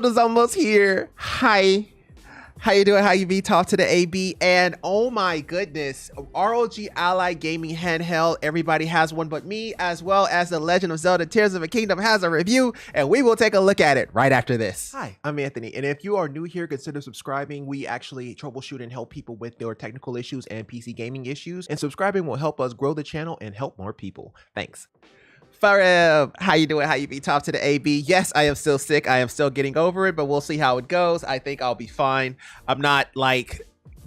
Zelda's almost here. Hi. How you doing? How you be? Talk to the AB. And oh my goodness, ROG Ally Gaming Handheld. Everybody has one but me, as well as The Legend of Zelda Tears of the Kingdom has a review, and we will take a look at it right after this. Hi, I'm Anthony, and if you are new here, consider subscribing. We actually troubleshoot and help people with their technical issues and PC gaming issues, and subscribing will help us grow the channel and help more people. Thanks. Farab, how you doing? How you be? Top to the AB. Yes, I am still sick. I am still getting over it, but we'll see how it goes. I think I'll be fine. I'm not like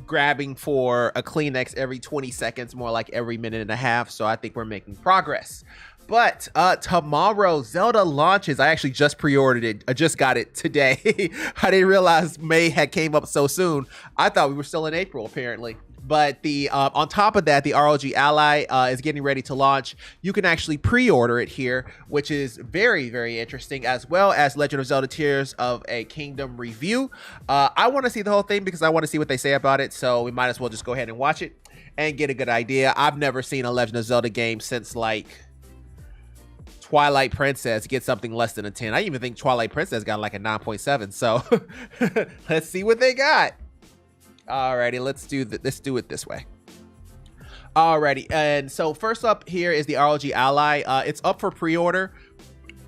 grabbing for a Kleenex every 20 seconds, more like every minute and a half. So I think we're making progress. But tomorrow Zelda launches. I actually just pre-ordered it. I just got it today. I didn't realize May had came up so soon. I thought we were still in April apparently. But the on top of that, the ROG Ally is getting ready to launch. You can actually pre-order it here, which is very, very interesting, as well as Legend of Zelda Tears of a Kingdom review. I want to see the whole thing because I want to see what they say about it. So we might as well just go ahead and watch it and get a good idea. I've never seen a Legend of Zelda game since like Twilight Princess get something less than a 10. I even think Twilight Princess got like a 9.7. So let's see what they got. Alrighty, let's do it this way. Alrighty, and so first up here is the ROG Ally. It's up for pre-order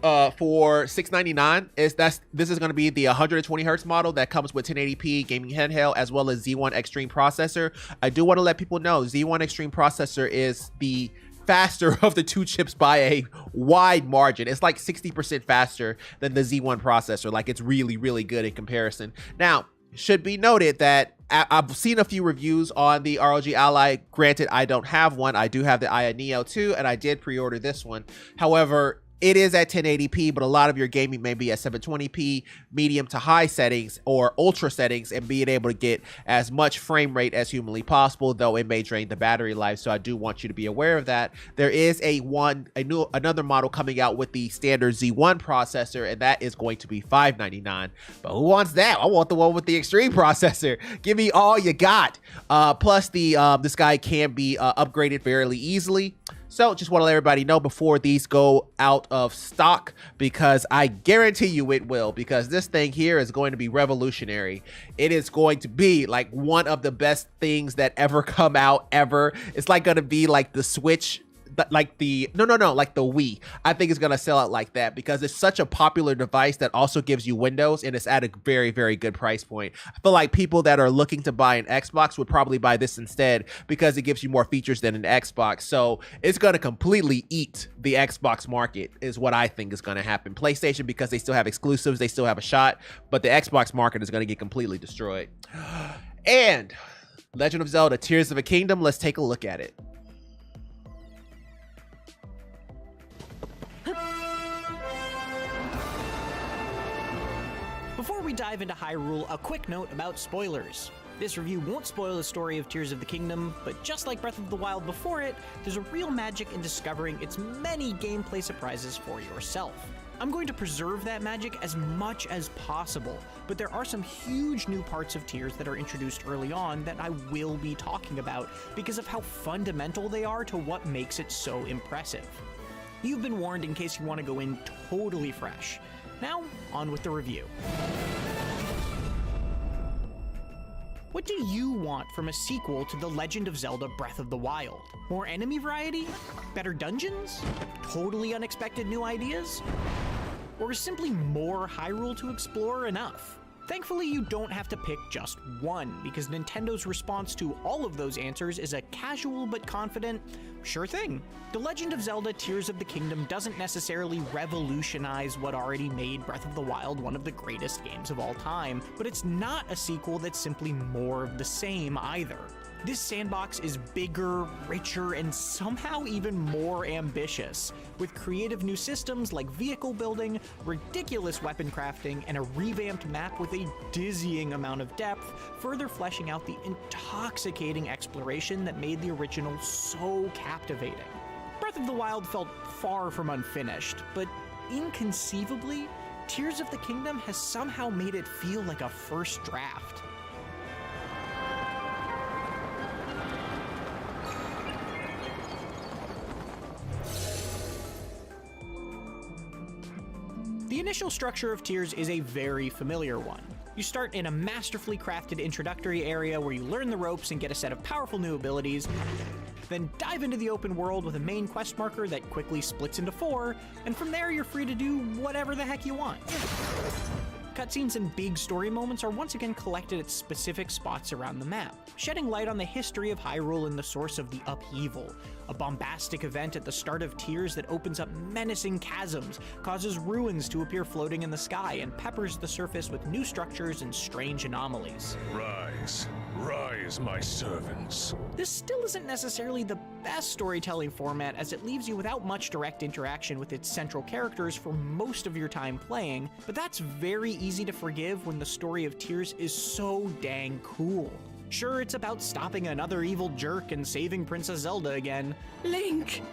for $699. This is going to be the 120 hertz model that comes with 1080p gaming handheld as well as Z1 Extreme processor. I do want to let people know Z1 Extreme processor is the faster of the two chips by a wide margin. It's like 60% faster than the Z1 processor. Like, it's really, really good in comparison. Now, should be noted that I've seen a few reviews on the ROG Ally. Granted, I don't have one. I do have the Aya Neo 2, and I did pre-order this one. However, it is at 1080p, but a lot of your gaming may be at 720p, medium to high settings or ultra settings, and being able to get as much frame rate as humanly possible, though it may drain the battery life. So I do want you to be aware of that. There is another model coming out with the standard Z1 processor, and that is going to be $599. But who wants that? I want the one with the extreme processor. Give me all you got. Plus, this guy can be upgraded fairly easily. So just want to let everybody know before these go out of stock, because I guarantee you it will, because this thing here is going to be revolutionary. It is going to be like one of the best things that ever come out ever. It's like going to be like the Switch, like the like the Wii. I think it's gonna sell out like that because it's such a popular device that also gives you Windows, and it's at a very, very good price point. I feel like people that are looking to buy an Xbox would probably buy this instead because it gives you more features than an Xbox. So it's gonna completely eat the Xbox market is what I think is gonna happen. PlayStation, because they still have exclusives, they still have a shot, but the Xbox market is gonna get completely destroyed. And Legend of Zelda Tears of a Kingdom, let's take a look at it. Before we dive into Hyrule, a quick note about spoilers. This review won't spoil the story of Tears of the Kingdom, but just like Breath of the Wild before it, there's a real magic in discovering its many gameplay surprises for yourself. I'm going to preserve that magic as much as possible, but there are some huge new parts of Tears that are introduced early on that I will be talking about because of how fundamental they are to what makes it so impressive. You've been warned in case you want to go in totally fresh. Now, on with the review. What do you want from a sequel to The Legend of Zelda Breath of the Wild? More enemy variety? Better dungeons? Totally unexpected new ideas? Or is simply more Hyrule to explore enough? Thankfully, you don't have to pick just one, because Nintendo's response to all of those answers is a casual but confident, sure thing. The Legend of Zelda Tears of the Kingdom doesn't necessarily revolutionize what already made Breath of the Wild one of the greatest games of all time, but it's not a sequel that's simply more of the same either. This sandbox is bigger, richer, and somehow even more ambitious, with creative new systems like vehicle building, ridiculous weapon crafting, and a revamped map with a dizzying amount of depth, further fleshing out the intoxicating exploration that made the original so captivating. Breath of the Wild felt far from unfinished, but inconceivably, Tears of the Kingdom has somehow made it feel like a first draft. The initial structure of tiers is a very familiar one. You start in a masterfully crafted introductory area where you learn the ropes and get a set of powerful new abilities, then dive into the open world with a main quest marker that quickly splits into 4, and from there you're free to do whatever the heck you want. Cutscenes and big story moments are once again collected at specific spots around the map, shedding light on the history of Hyrule and the source of the upheaval, a bombastic event at the start of Tiers that opens up menacing chasms, causes ruins to appear floating in the sky, and peppers the surface with new structures and strange anomalies. Rise, rise, my servants. This still isn't necessarily the best storytelling format, as it leaves you without much direct interaction with its central characters for most of your time playing, but that's very easy to forgive when the story of Tiers is so dang cool. Sure, it's about stopping another evil jerk and saving Princess Zelda again. Link!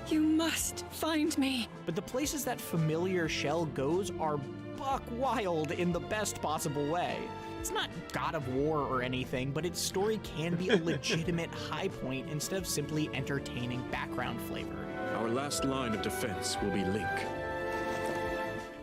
You must find me. But the places that familiar Shell goes are buck wild in the best possible way. It's not God of War or anything, but its story can be a legitimate high point instead of simply entertaining background flavor. Our last line of defense will be Link.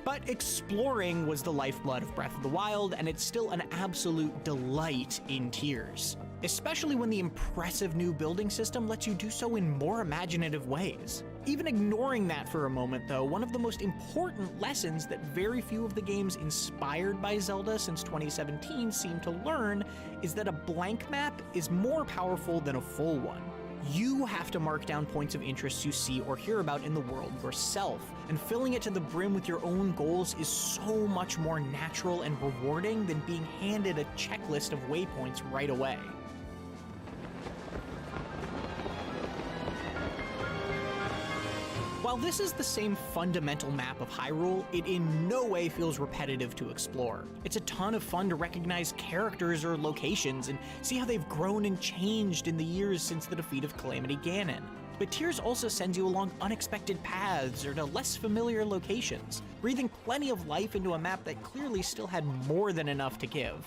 But exploring was the lifeblood of Breath of the Wild, and it's still an absolute delight in Tiers. Especially when the impressive new building system lets you do so in more imaginative ways. Even ignoring that for a moment though, one of the most important lessons that very few of the games inspired by Zelda since 2017 seem to learn is that a blank map is more powerful than a full one. You have to mark down points of interest you see or hear about in the world yourself, and filling it to the brim with your own goals is so much more natural and rewarding than being handed a checklist of waypoints right away. While this is the same fundamental map of Hyrule, it in no way feels repetitive to explore. It's a ton of fun to recognize characters or locations and see how they've grown and changed in the years since the defeat of Calamity Ganon. But Tiers also sends you along unexpected paths or to less familiar locations, breathing plenty of life into a map that clearly still had more than enough to give.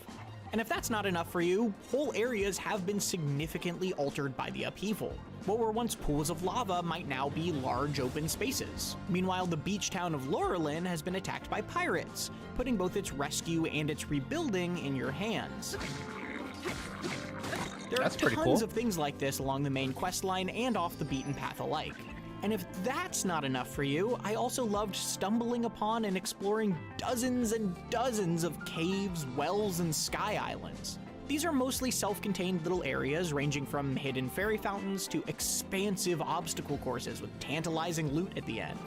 And if that's not enough for you, whole areas have been significantly altered by the upheaval. What were once pools of lava might now be large open spaces. Meanwhile, the beach town of Laurelin has been attacked by pirates, putting both its rescue and its rebuilding in your hands. There are tons of things like this along the main quest line and off the beaten path alike. And if that's not enough for you, I also loved stumbling upon and exploring dozens and dozens of caves, wells, and sky islands. These are mostly self-contained little areas ranging from hidden fairy fountains to expansive obstacle courses with tantalizing loot at the end.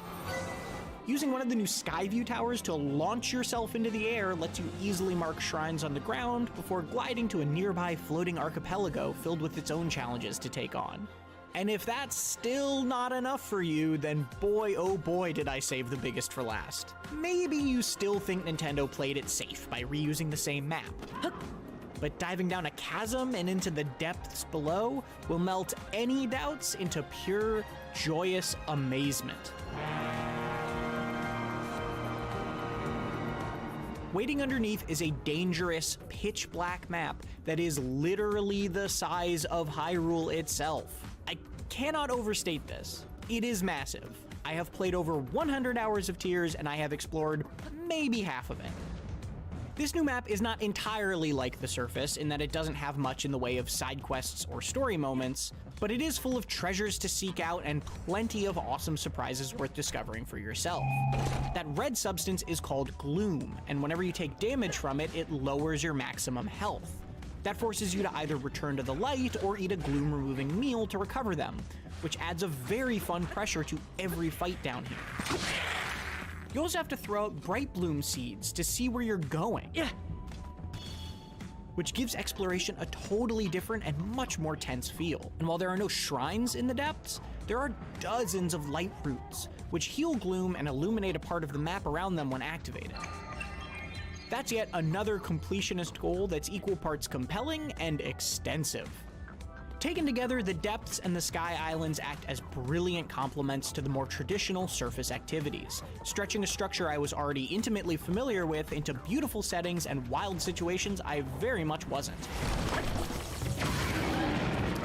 Using one of the new Skyview towers to launch yourself into the air lets you easily mark shrines on the ground before gliding to a nearby floating archipelago filled with its own challenges to take on. And if that's still not enough for you, then boy oh boy did I save the biggest for last. Maybe you still think Nintendo played it safe by reusing the same map. But diving down a chasm and into the depths below will melt any doubts into pure, joyous amazement. Waiting underneath is a dangerous, pitch-black map that is literally the size of Hyrule itself. I cannot overstate this. It is massive. I have played over 100 hours of Tiers and I have explored maybe half of it. This new map is not entirely like the surface in that it doesn't have much in the way of side quests or story moments, but it is full of treasures to seek out and plenty of awesome surprises worth discovering for yourself. That red substance is called Gloom, and whenever you take damage from it, it lowers your maximum health. That forces you to either return to the light or eat a gloom-removing meal to recover them, which adds a very fun pressure to every fight down here. You also have to throw out bright bloom seeds to see where you're going, which gives exploration a totally different and much more tense feel. And while there are no shrines in the depths, there are dozens of light roots, which heal gloom and illuminate a part of the map around them when activated. That's yet another completionist goal that's equal parts compelling and extensive. Taken together, the depths and the sky islands act as brilliant complements to the more traditional surface activities, stretching a structure I was already intimately familiar with into beautiful settings and wild situations I very much wasn't.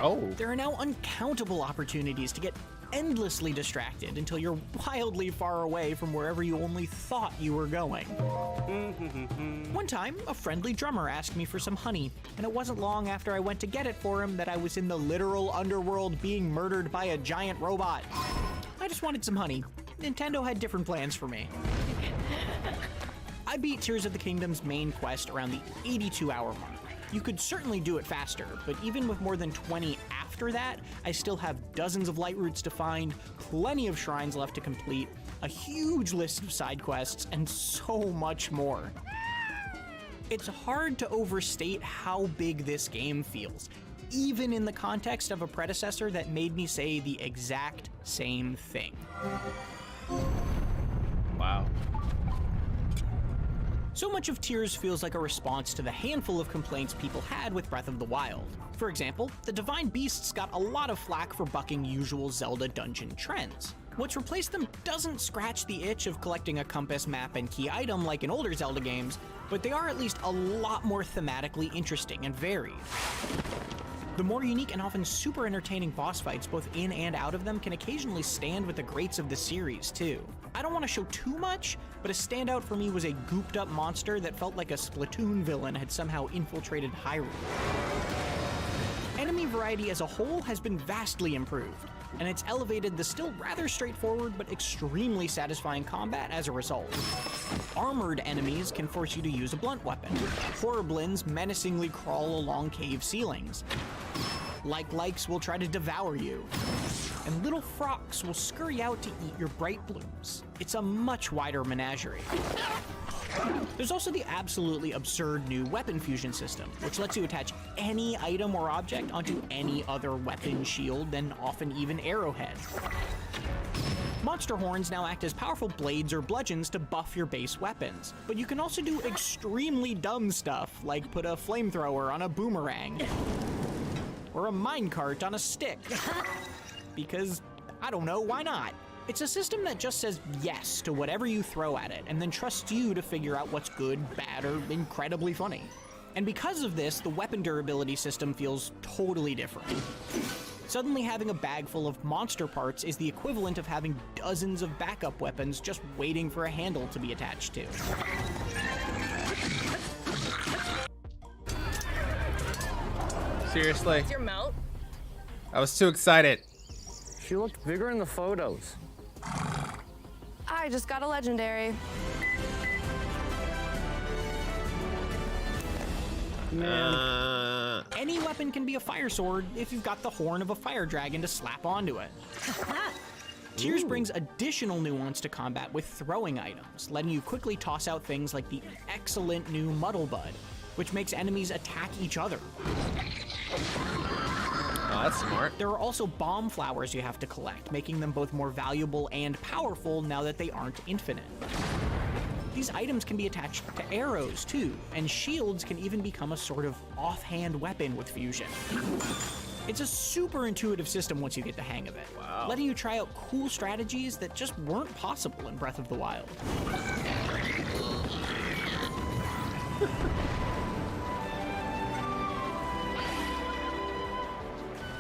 Oh. There are now uncountable opportunities to get endlessly distracted until you're wildly far away from wherever you only thought you were going. One time, a friendly drummer asked me for some honey, and it wasn't long after I went to get it for him that I was in the literal underworld being murdered by a giant robot. I just wanted some honey. Nintendo had different plans for me. I beat Tears of the Kingdom's main quest around the 82-hour mark. You could certainly do it faster, but even with more than 20 after that, I still have dozens of light routes to find, plenty of shrines left to complete, a huge list of side quests, and so much more. It's hard to overstate how big this game feels, even in the context of a predecessor that made me say the exact same thing. Wow. So much of Tears feels like a response to the handful of complaints people had with Breath of the Wild. For example, the Divine Beasts got a lot of flack for bucking usual Zelda dungeon trends. What's replaced them doesn't scratch the itch of collecting a compass, map, and key item like in older Zelda games, but they are at least a lot more thematically interesting and varied. The more unique and often super entertaining boss fights, both in and out of them, can occasionally stand with the greats of the series, too. I don't want to show too much, but a standout for me was a gooped up monster that felt like a Splatoon villain had somehow infiltrated Hyrule. Enemy variety as a whole has been vastly improved, and it's elevated the still rather straightforward but extremely satisfying combat as a result. Armored enemies can force you to use a blunt weapon. Horriblins menacingly crawl along cave ceilings. Likes will try to devour you. And little frogs will scurry out to eat your bright blooms. It's a much wider menagerie. There's also the absolutely absurd new weapon fusion system, which lets you attach any item or object onto any other weapon, shield, and often even arrowhead. Monster horns now act as powerful blades or bludgeons to buff your base weapons, but you can also do extremely dumb stuff, like put a flamethrower on a boomerang, or a minecart on a stick. Because, I don't know, why not? It's a system that just says yes to whatever you throw at it, and then trusts you to figure out what's good, bad, or incredibly funny. And because of this, the weapon durability system feels totally different. Suddenly having a bag full of monster parts is the equivalent of having dozens of backup weapons just waiting for a handle to be attached to. Seriously. What's your mount? I was too excited. She looked bigger in the photos. I just got a legendary. Any weapon can be a fire sword if you've got the horn of a fire dragon to slap onto it. Tears brings additional nuance to combat with throwing items, letting you quickly toss out things like the excellent new Muddle Bud, which makes enemies attack each other. Oh, that's smart. There are also bomb flowers you have to collect, making them both more valuable and powerful now that they aren't infinite. These items can be attached to arrows too, and shields can even become a sort of offhand weapon with fusion. It's a super intuitive system once you get the hang of it, letting you try out cool strategies that just weren't possible in Breath of the Wild.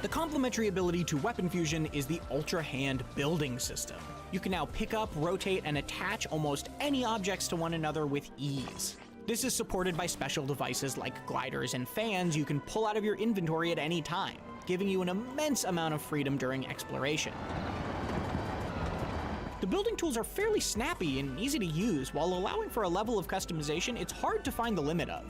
The complementary ability to weapon fusion is the Ultra Hand building system. You can now pick up, rotate, and attach almost any objects to one another with ease. This is supported by special devices like gliders and fans you can pull out of your inventory at any time, giving you an immense amount of freedom during exploration. The building tools are fairly snappy and easy to use, while allowing for a level of customization it's hard to find the limit of.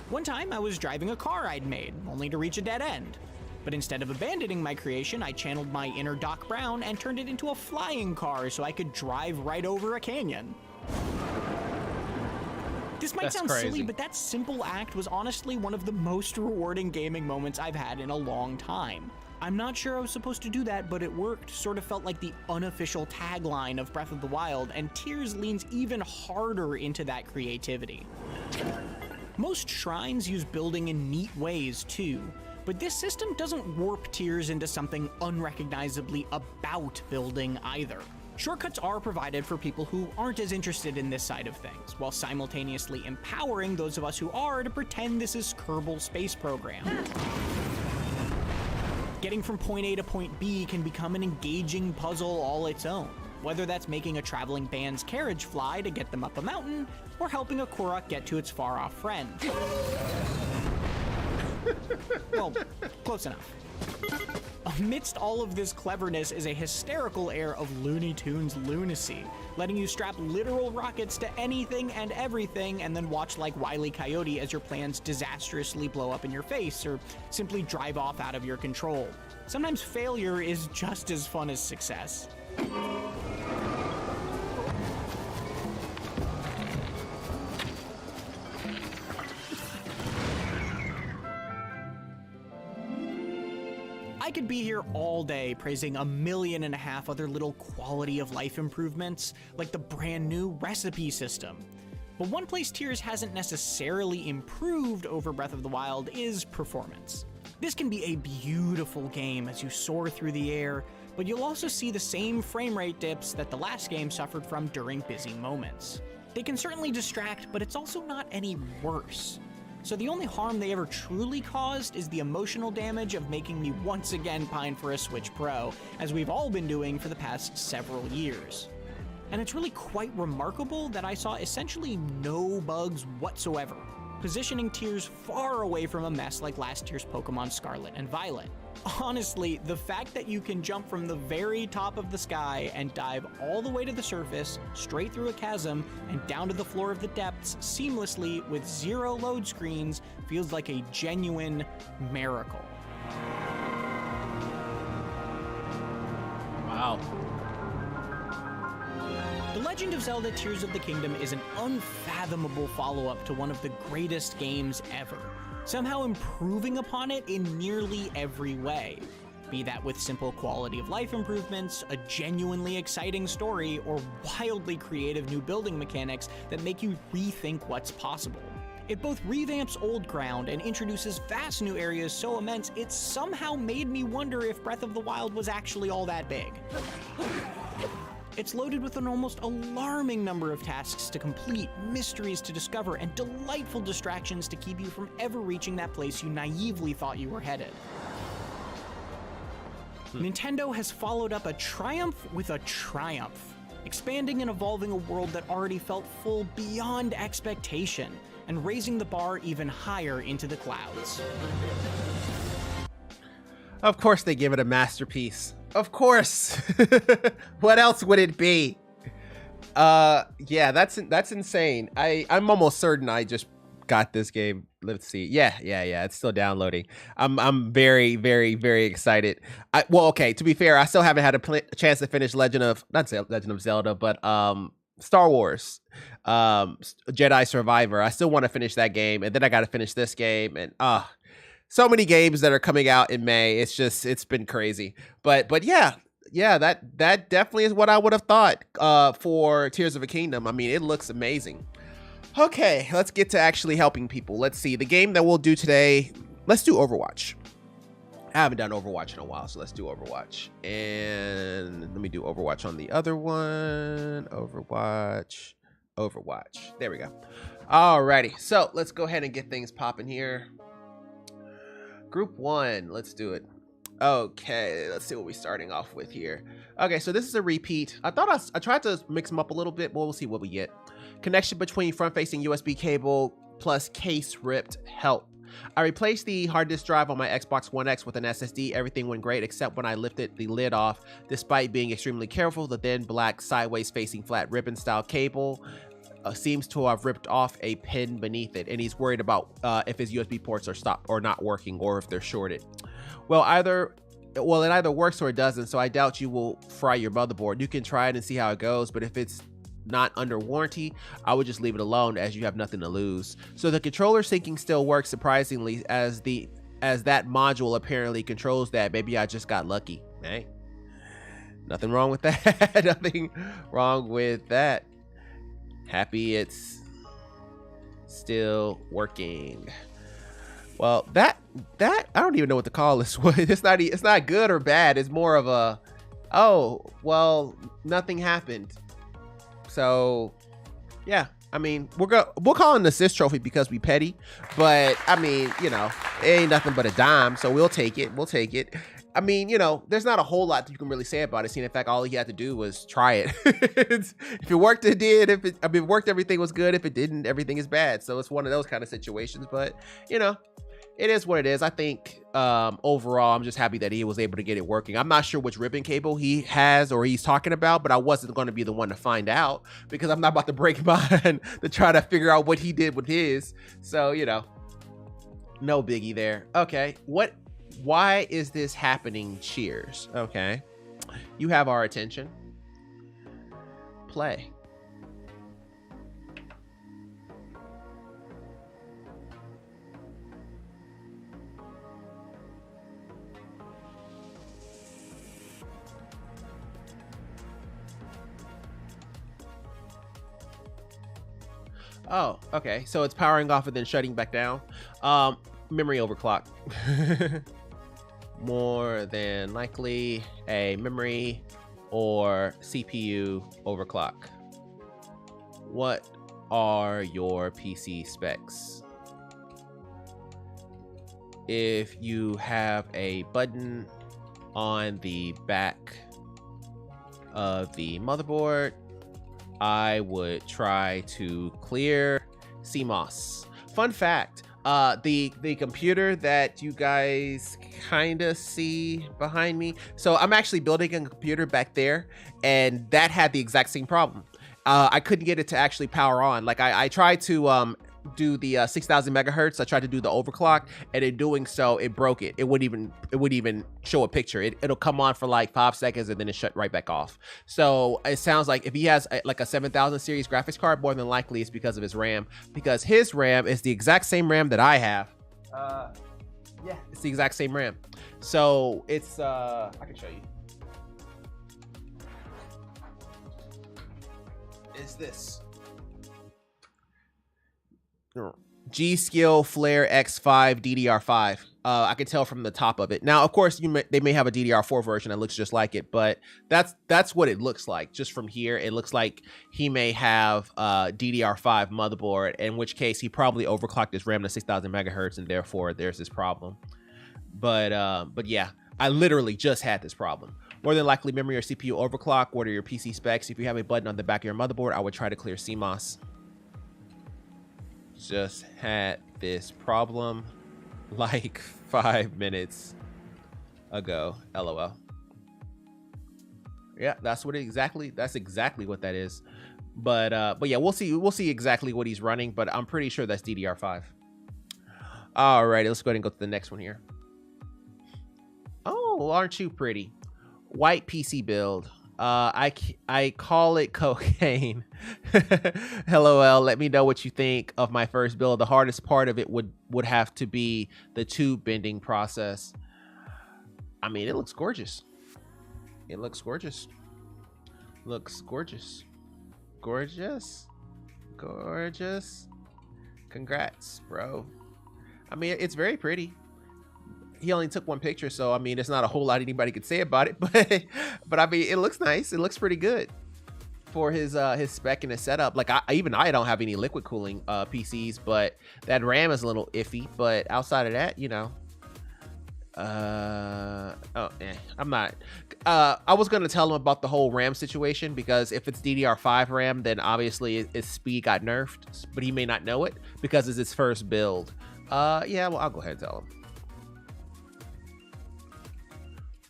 One time, I was driving a car I'd made, only to reach a dead end. But instead of abandoning my creation, I channeled my inner Doc Brown and turned it into a flying car so I could drive right over a canyon. This might sound silly, but that simple act was honestly one of the most rewarding gaming moments I've had in a long time. I'm not sure I was supposed to do that, but it worked. Sort of felt like the unofficial tagline of Breath of the Wild, and Tears leans even harder into that creativity. Most shrines use building in neat ways too, but this system doesn't warp Tears into something unrecognizably about building either. Shortcuts are provided for people who aren't as interested in this side of things, while simultaneously empowering those of us who are to pretend this is Kerbal Space Program. Getting from point A to point B can become an engaging puzzle all its own, whether that's making a traveling band's carriage fly to get them up a mountain, or helping a Korok get to its far-off friend. Well, close enough. Amidst all of this cleverness is a hysterical air of Looney Tunes lunacy, letting you strap literal rockets to anything and everything and then watch like Wile E. Coyote as your plans disastrously blow up in your face or simply drive off out of your control. Sometimes failure is just as fun as success. I could be here all day praising 1.5 million other little quality of life improvements, like the brand new recipe system. But one place Tears hasn't necessarily improved over Breath of the Wild is performance. This can be a beautiful game as you soar through the air, but you'll also see the same frame rate dips that the last game suffered from during busy moments. They can certainly distract, but it's also not any worse. So the only harm they ever truly caused is the emotional damage of making me once again pine for a Switch Pro, as we've all been doing for the past several years. And it's really quite remarkable that I saw essentially no bugs whatsoever, positioning Tears far away from a mess like last year's Pokemon Scarlet and Violet. Honestly, the fact that you can jump from the very top of the sky and dive all the way to the surface, straight through a chasm, and down to the floor of the depths seamlessly with 0 load screens feels like a genuine miracle. Wow. The Legend of Zelda Tears of the Kingdom is an unfathomable follow-up to one of the greatest games ever, somehow improving upon it in nearly every way. Be that with simple quality of life improvements, a genuinely exciting story, or wildly creative new building mechanics that make you rethink what's possible. It both revamps old ground and introduces vast new areas so immense it somehow made me wonder if Breath of the Wild was actually all that big. It's loaded with an almost alarming number of tasks to complete, mysteries to discover, and delightful distractions to keep you from ever reaching that place you naively thought you were headed. Nintendo has followed up a triumph with a triumph, expanding and evolving a world that already felt full beyond expectation, and raising the bar even higher into the clouds. Of course they give it a masterpiece. Of course. What else would it be? Yeah, that's insane. I'm almost certain I just got this game. Let's see. Yeah. It's still downloading. I'm very, very, very excited. Well, okay. To be fair, I still haven't had a chance to finish Legend of Zelda, but Star Wars, Jedi Survivor. I still want to finish that game, and then I got to finish this game, and so many games that are coming out in May. It's been crazy. But yeah, that definitely is what I would have thought for Tears of a Kingdom. I mean, it looks amazing. Okay, let's get to actually helping people. Let's see. The game that we'll do today, let's do Overwatch. I haven't done Overwatch in a while, so let's do Overwatch. And let me do Overwatch on the other one. Overwatch. There we go. Alrighty, so let's go ahead and get things popping here. Group 1, let's do it. Okay, let's see what we're starting off with here. Okay, so this is a repeat. I tried to mix them up a little bit, but we'll see what we get. Connection between front-facing USB cable plus case ripped. Help. I replaced the hard disk drive on my Xbox One X with an SSD. Everything went great except when I lifted the lid off. Despite being extremely careful, the thin black sideways facing flat ribbon style cable seems to have ripped off a pin beneath it, and he's worried about if his USB ports are stopped or not working, or if they're shorted. Well, it either works or it doesn't, so I doubt you will fry your motherboard. You can try it and see how it goes, but if it's not under warranty, I would just leave it alone, as you have nothing to lose. So the controller syncing still works surprisingly, as that module apparently controls that. Maybe I just got lucky. Hey, nothing wrong with that. Nothing wrong with that. Happy it's still working. Well, that I don't even know what to call this one. It's not good or bad. It's more of a, oh, well, nothing happened. So yeah, I mean, we'll call it an assist trophy because we petty, but I mean, you know, it ain't nothing but a dime, so we'll take it. I mean, you know, there's not a whole lot that you can really say about it. Seeing in fact, all he had to do was try it. If it worked, it did. If it worked, everything was good. If it didn't, everything is bad. So it's one of those kind of situations. But you know, it is what it is. I think overall, I'm just happy that he was able to get it working. I'm not sure which ribbon cable he has or he's talking about, but I wasn't going to be the one to find out because I'm not about to break mine to try to figure out what he did with his. So you know, no biggie there. Okay, why is this happening? Cheers. Okay. You have our attention. Play. Oh, okay. So it's powering off and then shutting back down. Memory overclock. More than likely a memory or CPU overclock. What are your PC specs? If you have a button on the back of the motherboard, I would try to clear CMOS. Fun fact, the computer that you guys kind of see behind me, so I'm actually building a computer back there, and that had the exact same problem. I couldn't get it to actually power on. Like I tried to do the 6,000 megahertz. I tried to do the overclock, and in doing so, it broke it. It wouldn't even show a picture. It'll come on for like 5 seconds and then it shut right back off. So it sounds like if he has like a 7000 series graphics card, more than likely it's because of his RAM, because his RAM is the exact same RAM that I have. Yeah, it's the exact same RAM. So it's I can show you. Is this G-Skill Flare X5 DDR5. I can tell from the top of it. Now, of course, they may have a DDR4 version that looks just like it, but that's what it looks like. Just from here, it looks like he may have a DDR5 motherboard, in which case he probably overclocked his RAM to 6,000 megahertz, and therefore there's this problem. But yeah, I literally just had this problem. More than likely memory or CPU overclock. What are your PC specs? If you have a button on the back of your motherboard, I would try to clear CMOS. Just had this problem like 5 minutes ago. LOL. Yeah, that's exactly what that is. But yeah, we'll see exactly what he's running, but I'm pretty sure that's DDR5. All right, let's go ahead and go to the next one here. Oh, aren't you pretty? White PC build. I call it cocaine. LOL. Let me know what you think of my first build. The hardest part of it would have to be the tube bending process. I mean, it looks gorgeous. It looks gorgeous. Looks gorgeous. Gorgeous. Gorgeous. Congrats, bro. I mean, it's very pretty. He only took one picture, so I mean, there's not a whole lot anybody could say about it, but I mean, it looks nice. It looks pretty good for his spec and his setup. Like I don't have any liquid cooling PCs, but that RAM is a little iffy. But outside of that, you know, I'm not. I was gonna tell him about the whole RAM situation, because if it's DDR5 RAM, then obviously its speed got nerfed, but he may not know it because it's his first build. Yeah, well, I'll go ahead and tell him.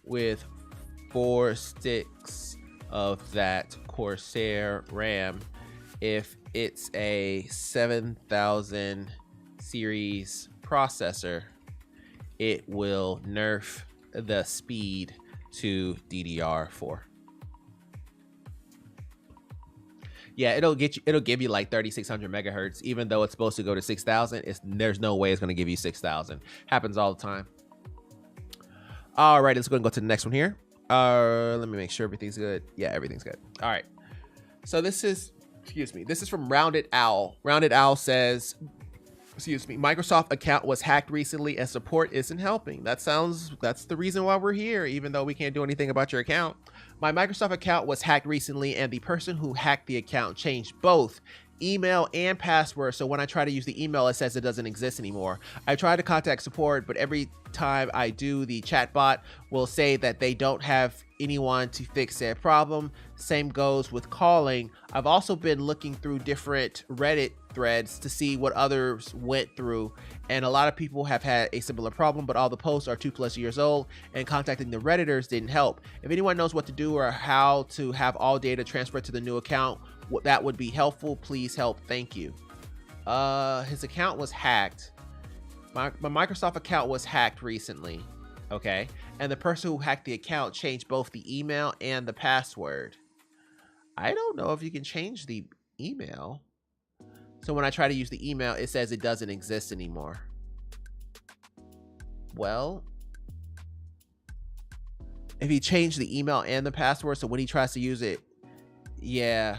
With 4 sticks of that Corsair RAM, if it's a 7000 series processor, it will nerf the speed to DDR4. Yeah, it'll give you like 3600 megahertz, even though it's supposed to go to 6000. There's no way it's going to give you 6000. Happens all the time. All right, let's go and go to the next one here. Let me make sure everything's good. Yeah, everything's good. All right. So this is, this is from Rounded Owl. Rounded Owl says, Microsoft account was hacked recently and support isn't helping. That's the reason why we're here, even though we can't do anything about your account. My Microsoft account was hacked recently, and the person who hacked the account changed both email and password. So when I try to use the email, it says it doesn't exist anymore. I tried to contact support, but every time I do, the chatbot will say that they don't have anyone to fix their problem. Same goes with calling. I've also been looking through different Reddit threads to see what others went through, and a lot of people have had a similar problem, but all the posts are 2+ years old, and contacting the Redditors didn't help. If anyone knows what to do or how to have all data transferred to the new account, that would be helpful. Please help. Thank you. His account was hacked. My Microsoft account was hacked recently. Okay. And the person who hacked the account changed both the email and the password. I don't know if you can change the email. So when I try to use the email, it says it doesn't exist anymore. Well, if he changed the email and the password, so when he tries to use it, yeah,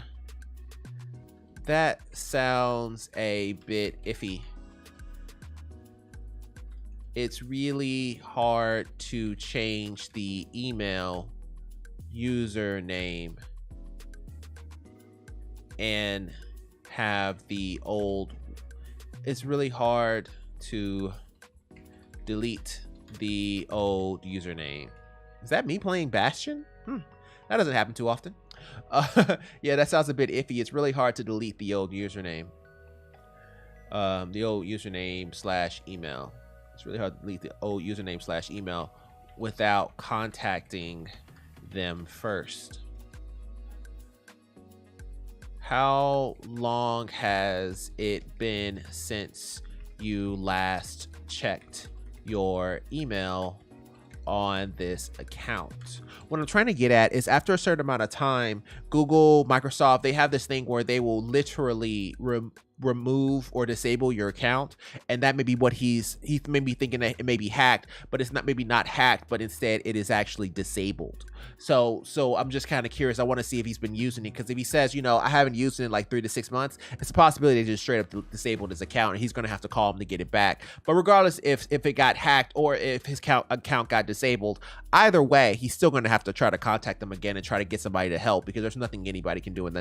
that sounds a bit iffy. It's really hard to change the email username and have the old. It's really hard to delete the old username. Is that me playing Bastion? That doesn't happen too often. Yeah, that sounds a bit iffy. It's really hard to delete the old username. The old username / email. It's really hard to delete the old username / email without contacting them first. How long has it been since you last checked your email on this account? What I'm trying to get at is, after a certain amount of time, Google, Microsoft, they have this thing where they will literally remove or disable your account, and that may be what he's maybe thinking that it may be hacked, but it's not, maybe not hacked, but instead it is actually disabled. So I'm just kind of curious. I want to see if he's been using it, because if he says, you know, I haven't used it in like 3 to 6 months, it's a possibility they just straight up disabled his account, and he's going to have to call him to get it back. But regardless, if it got hacked or if his account got disabled, either way, he's still going to have to try to contact them again and try to get somebody to help, because there's nothing anybody can do in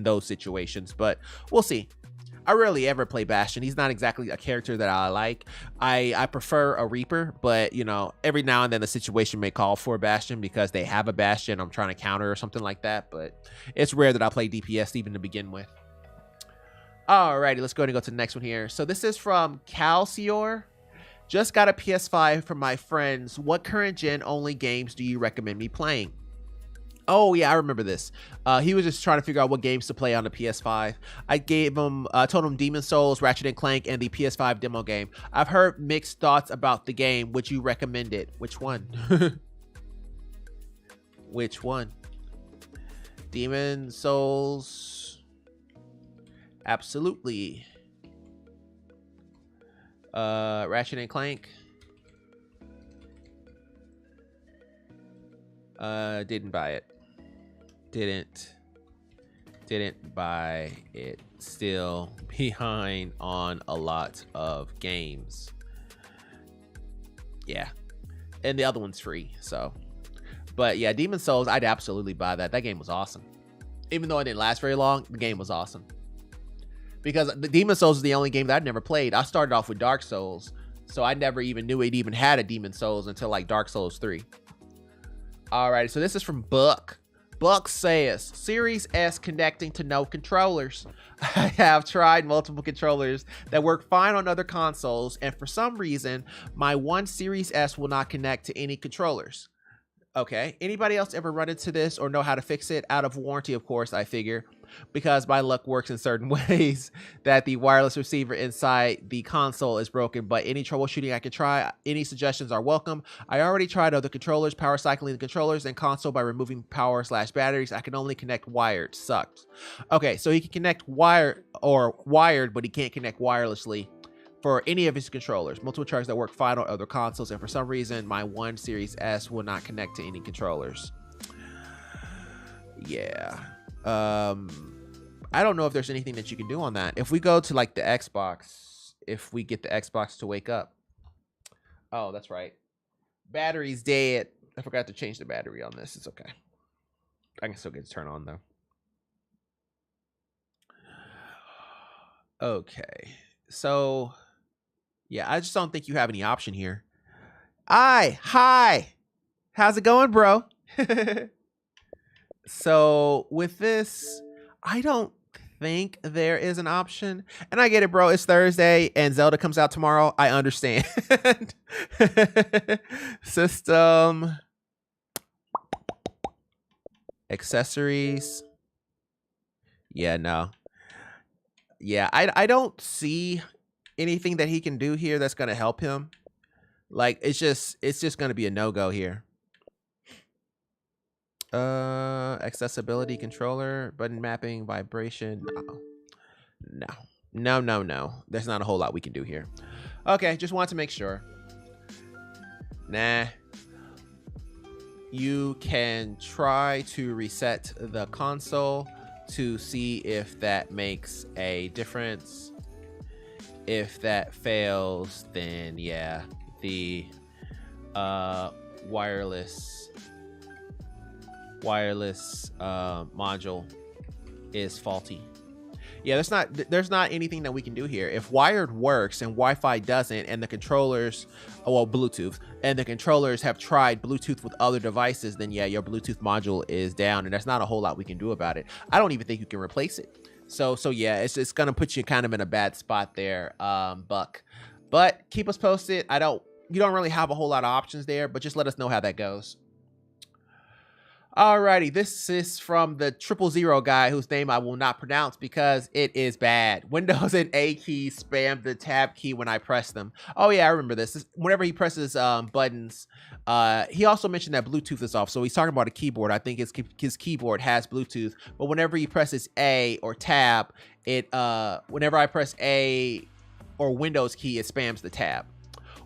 those situations. But we'll see. I rarely ever play Bastion. He's not exactly a character that I like. I prefer a Reaper, but you know, every now and then the situation may call for a Bastion because they have a Bastion I'm trying to counter or something like that. But it's rare that I play DPS even to begin with. Alrighty, let's go ahead and go to the next one here. So this is from Calcior. Just got a PS5 from my friends. What current gen only games do you recommend me playing? Oh yeah, I remember this. He was just trying to figure out what games to play on the PS5. I gave him, told him Demon Souls, Ratchet and Clank, and the PS5 demo game. I've heard mixed thoughts about the game. Would you recommend it? Which one? Which one? Demon Souls. Absolutely. Ratchet and Clank. Didn't buy it. Didn't buy it. Still behind on a lot of games. Yeah. And the other one's free, so. But yeah, Demon Souls, I'd absolutely buy that. That game was awesome. Even though it didn't last very long, the game was awesome. Because the Demon Souls is the only game that I'd never played. I started off with Dark Souls, so I never even knew it even had a Demon Souls until like Dark Souls 3. Alright, so this is from Buck. Buck says, Series S connecting to no controllers. I have tried multiple controllers that work fine on other consoles, and for some reason, my one Series S will not connect to any controllers. Okay, anybody else ever run into this or know how to fix it? Out of warranty, of course, I figure, because my luck works in certain ways that the wireless receiver inside the console is broken. But any troubleshooting I can try, any suggestions are welcome. I already tried other controllers, power cycling the controllers and console by removing power/batteries. I can only connect wired. Sucked. Okay, so he can connect wired, but he can't connect wirelessly for any of his controllers. Multiple chargers that work fine on other consoles, and for some reason my one Series S will not connect to any controllers. Yeah. I don't know if there's anything that you can do on that. If we go to like the Xbox, if we get the Xbox to wake up. Oh, that's right. Battery's dead. I forgot to change the battery on this. It's okay. I can still get it to turn on though. Okay. So, yeah, I just don't think you have any option here. Hi. How's it going, bro? So, with this, I don't think there is an option. And I get it, bro. It's Thursday and Zelda comes out tomorrow. I understand. System. Accessories. Yeah, no. Yeah, I don't see anything that he can do here that's going to help him. Like, it's just going to be a no-go here. Accessibility controller, button mapping, vibration. No. There's not a whole lot we can do here. Okay, just want to make sure. Nah. You can try to reset the console to see if that makes a difference. If that fails, then yeah, the wireless module is faulty. Yeah, there's not anything that we can do here. If wired works and Wi-Fi doesn't, and the controllers, well, Bluetooth, and the controllers have tried Bluetooth with other devices, then yeah, your Bluetooth module is down, and there's not a whole lot we can do about it. I don't even think you can replace it. So yeah, it's gonna put you kind of in a bad spot there, Buck. But keep us posted. You don't really have a whole lot of options there, but just let us know how that goes. Alrighty, this is from the 000 guy whose name I will not pronounce because it is bad. Windows and A keys spam the tab key when I press them. Oh yeah, I remember this. Whenever he presses buttons, he also mentioned that Bluetooth is off. So he's talking about a keyboard. I think his keyboard has Bluetooth, but whenever he presses A or tab, whenever I press A or Windows key, it spams the tab.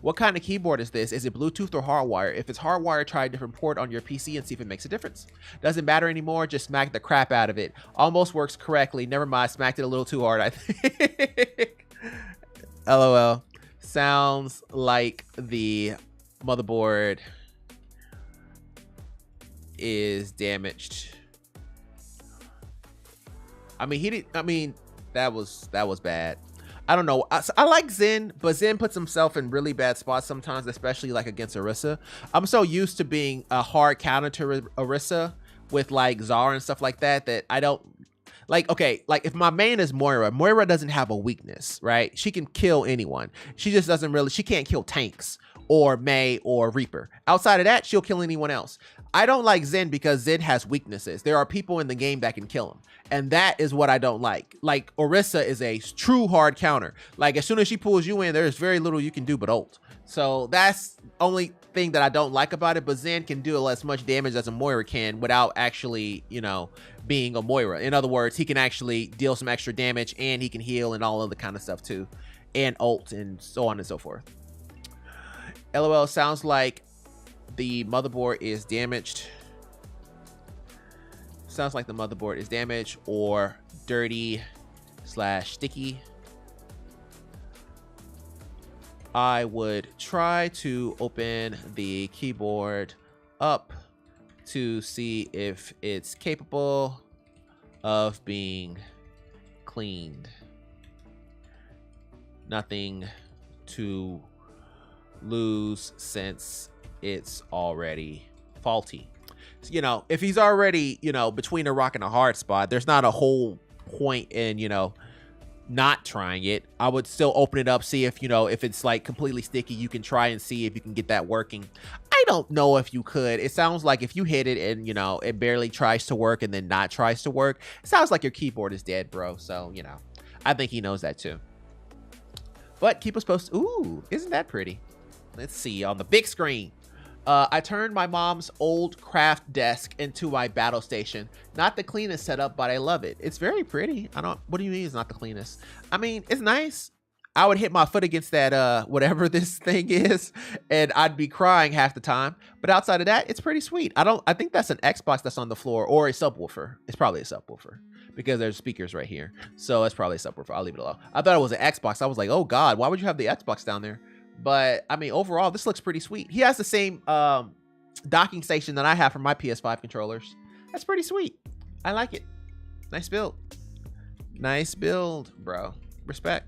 What kind of keyboard is this? Is it Bluetooth or hardwired? If it's hardwired, try a different port on your PC and see if it makes a difference. Doesn't matter anymore, just smack the crap out of it. Almost works correctly. Never mind, smacked it a little too hard, I think. LOL. Sounds like the motherboard is damaged. That was bad. I don't know. I like Zen, but Zen puts himself in really bad spots sometimes, especially like against Orisa. I'm so used to being a hard counter to Orisa with like Zara and stuff like that I don't like. Okay, like if my main is Moira doesn't have a weakness, right? She can kill anyone. She just doesn't really. She can't kill tanks or Mei or Reaper. Outside of that, she'll kill anyone else. I don't like Zen because Zen has weaknesses. There are people in the game that can kill him. And that is what I don't like. Like, Orisa is a true hard counter. Like, as soon as she pulls you in, there's very little you can do but ult. So that's only thing that I don't like about it. But Zen can do as much damage as a Moira can without actually, being a Moira. In other words, he can actually deal some extra damage and he can heal and all other kind of stuff too. And ult and so on and so forth. LOL, sounds like the motherboard is damaged. Sounds like the motherboard is damaged or dirty/sticky. I would try to open the keyboard up to see if it's capable of being cleaned. Nothing to lose since it's already faulty. If he's already, between a rock and a hard spot, there's not a whole point in, not trying it. I would still open it up, see if, if it's like completely sticky, you can try and see if you can get that working. I don't know if you could. It sounds like if you hit it and, it barely tries to work and then not tries to work, it sounds like your keyboard is dead, bro. So, I think he knows that too. But keep us posted. Ooh, isn't that pretty? Let's see on the big screen. I turned my mom's old craft desk into my battle station. Not the cleanest setup, but I love it. It's very pretty. What do you mean it's not the cleanest? I mean, it's nice. I would hit my foot against that, whatever this thing is, and I'd be crying half the time. But outside of that, it's pretty sweet. I think that's an Xbox that's on the floor or a subwoofer. It's probably a subwoofer because there's speakers right here. So it's probably a subwoofer. I'll leave it alone. I thought it was an Xbox. I was like, oh God, why would you have the Xbox down there? But I mean, overall, this looks pretty sweet. He has the same docking station that I have for my PS5 controllers. That's pretty sweet. I like it. Nice build. Nice build, bro. Respect.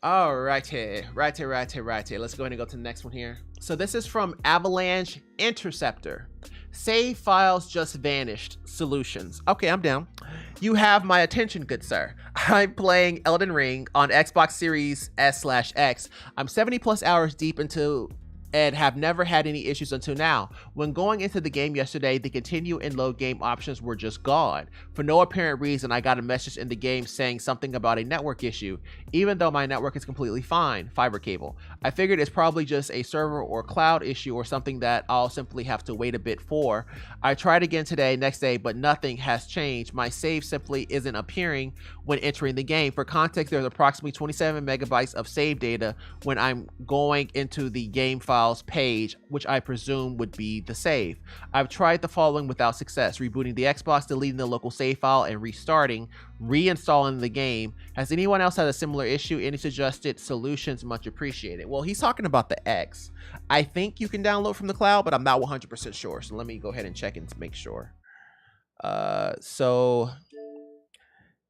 All righty. Let's go ahead and go to the next one here. So this is from Avalanche Interceptor. Save files just vanished. Solutions. Okay, I'm down. You have my attention, good sir. I'm playing Elden Ring on Xbox Series S/X. I'm 70 plus hours deep into and have never had any issues until now. When going into the game yesterday, the continue and load game options were just gone. For no apparent reason, I got a message in the game saying something about a network issue, even though my network is completely fine, fiber cable. I figured it's probably just a server or cloud issue or something that I'll simply have to wait a bit for. I tried again today, next day, but nothing has changed. My save simply isn't appearing when entering the game. For context, there's approximately 27 megabytes of save data when I'm going into the game files page, which I presume would be the save. I've tried the following without success: rebooting the Xbox, deleting the local save file, and restarting, reinstalling the game. Has anyone else had a similar issue? Any suggested solutions? Much appreciated. Well, he's talking about the X. I think you can download from the cloud, but I'm not 100% sure. So let me go ahead and check and make sure. So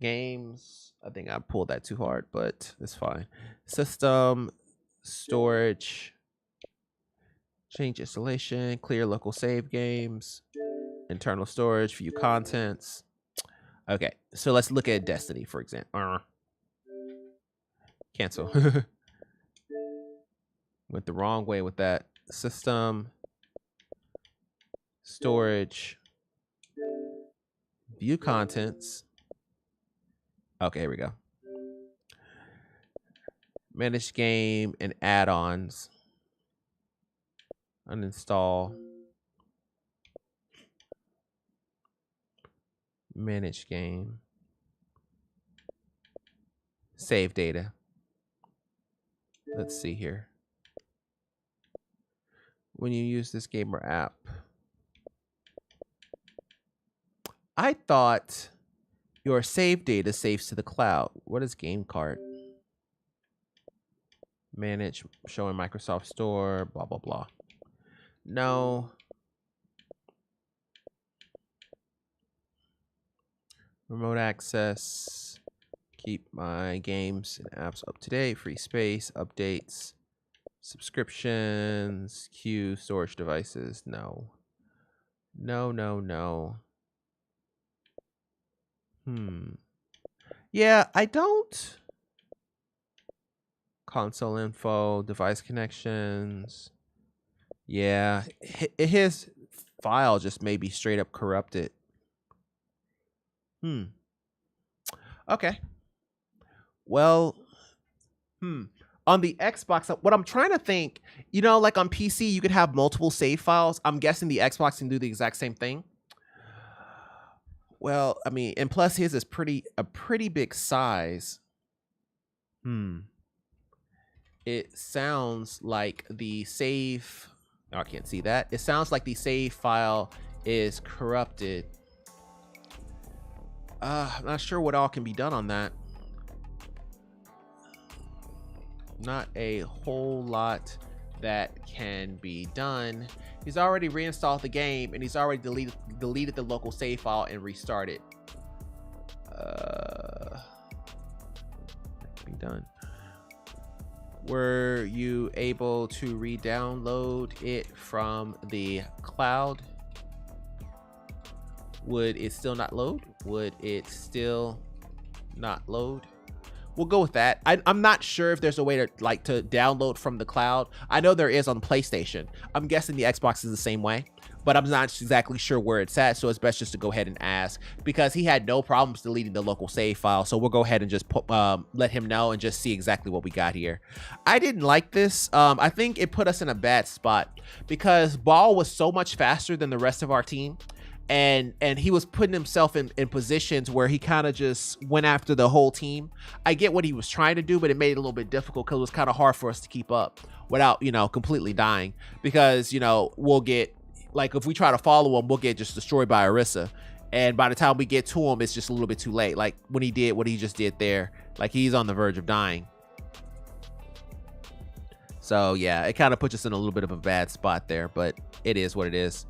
games, I think I pulled that too hard, but it's fine. System, storage, change installation, clear local save games, internal storage, view contents. Okay, so let's look at Destiny, for example. Cancel. Went the wrong way with that. System, storage, view contents. Okay, here we go. Manage game and add-ons. Uninstall. Manage game. Save data. Let's see here. When you use this game or app, I thought your save data saves to the cloud. What is game cart? Manage, showing Microsoft Store, blah, blah, blah. No. Remote access. Keep my games and apps up to date. Free space, updates, subscriptions, queue, storage devices. No. No, no, no. Yeah, I don't. Console info, device connections. Yeah, his file just may be straight up corrupted. Okay. Well, on the Xbox, what I'm trying to think, you know, like on PC, you could have multiple save files. I'm guessing the Xbox can do the exact same thing. Well, I mean, and plus his is a pretty big size. It sounds like the save, oh, I can't see that. It sounds like the save file is corrupted. I'm not sure what all can be done on that. Not a whole lot that can be done. He's already reinstalled the game and he's already deleted the local save file and restarted. That can be done. Were you able to re-download it from the cloud? Would it still not load? Would it still not load? We'll go with that. I'm not sure if there's a way to download from the cloud. I know there is on PlayStation. I'm guessing the Xbox is the same way, but I'm not exactly sure where it's at. So it's best just to go ahead and ask, because he had no problems deleting the local save file. So we'll go ahead and just let him know and just see exactly what we got here. I didn't like this. I think it put us in a bad spot because Ball was so much faster than the rest of our team. And he was putting himself in positions where he kind of just went after the whole team. I get what he was trying to do, but it made it a little bit difficult because it was kind of hard for us to keep up without, you know, completely dying. Because, you know, we'll get, like, if we try to follow him, we'll get just destroyed by Orisa. And by the time we get to him, it's just a little bit too late. Like when he did what he just did there, like he's on the verge of dying. So yeah, it kind of puts us in a little bit of a bad spot there, but it is what it is.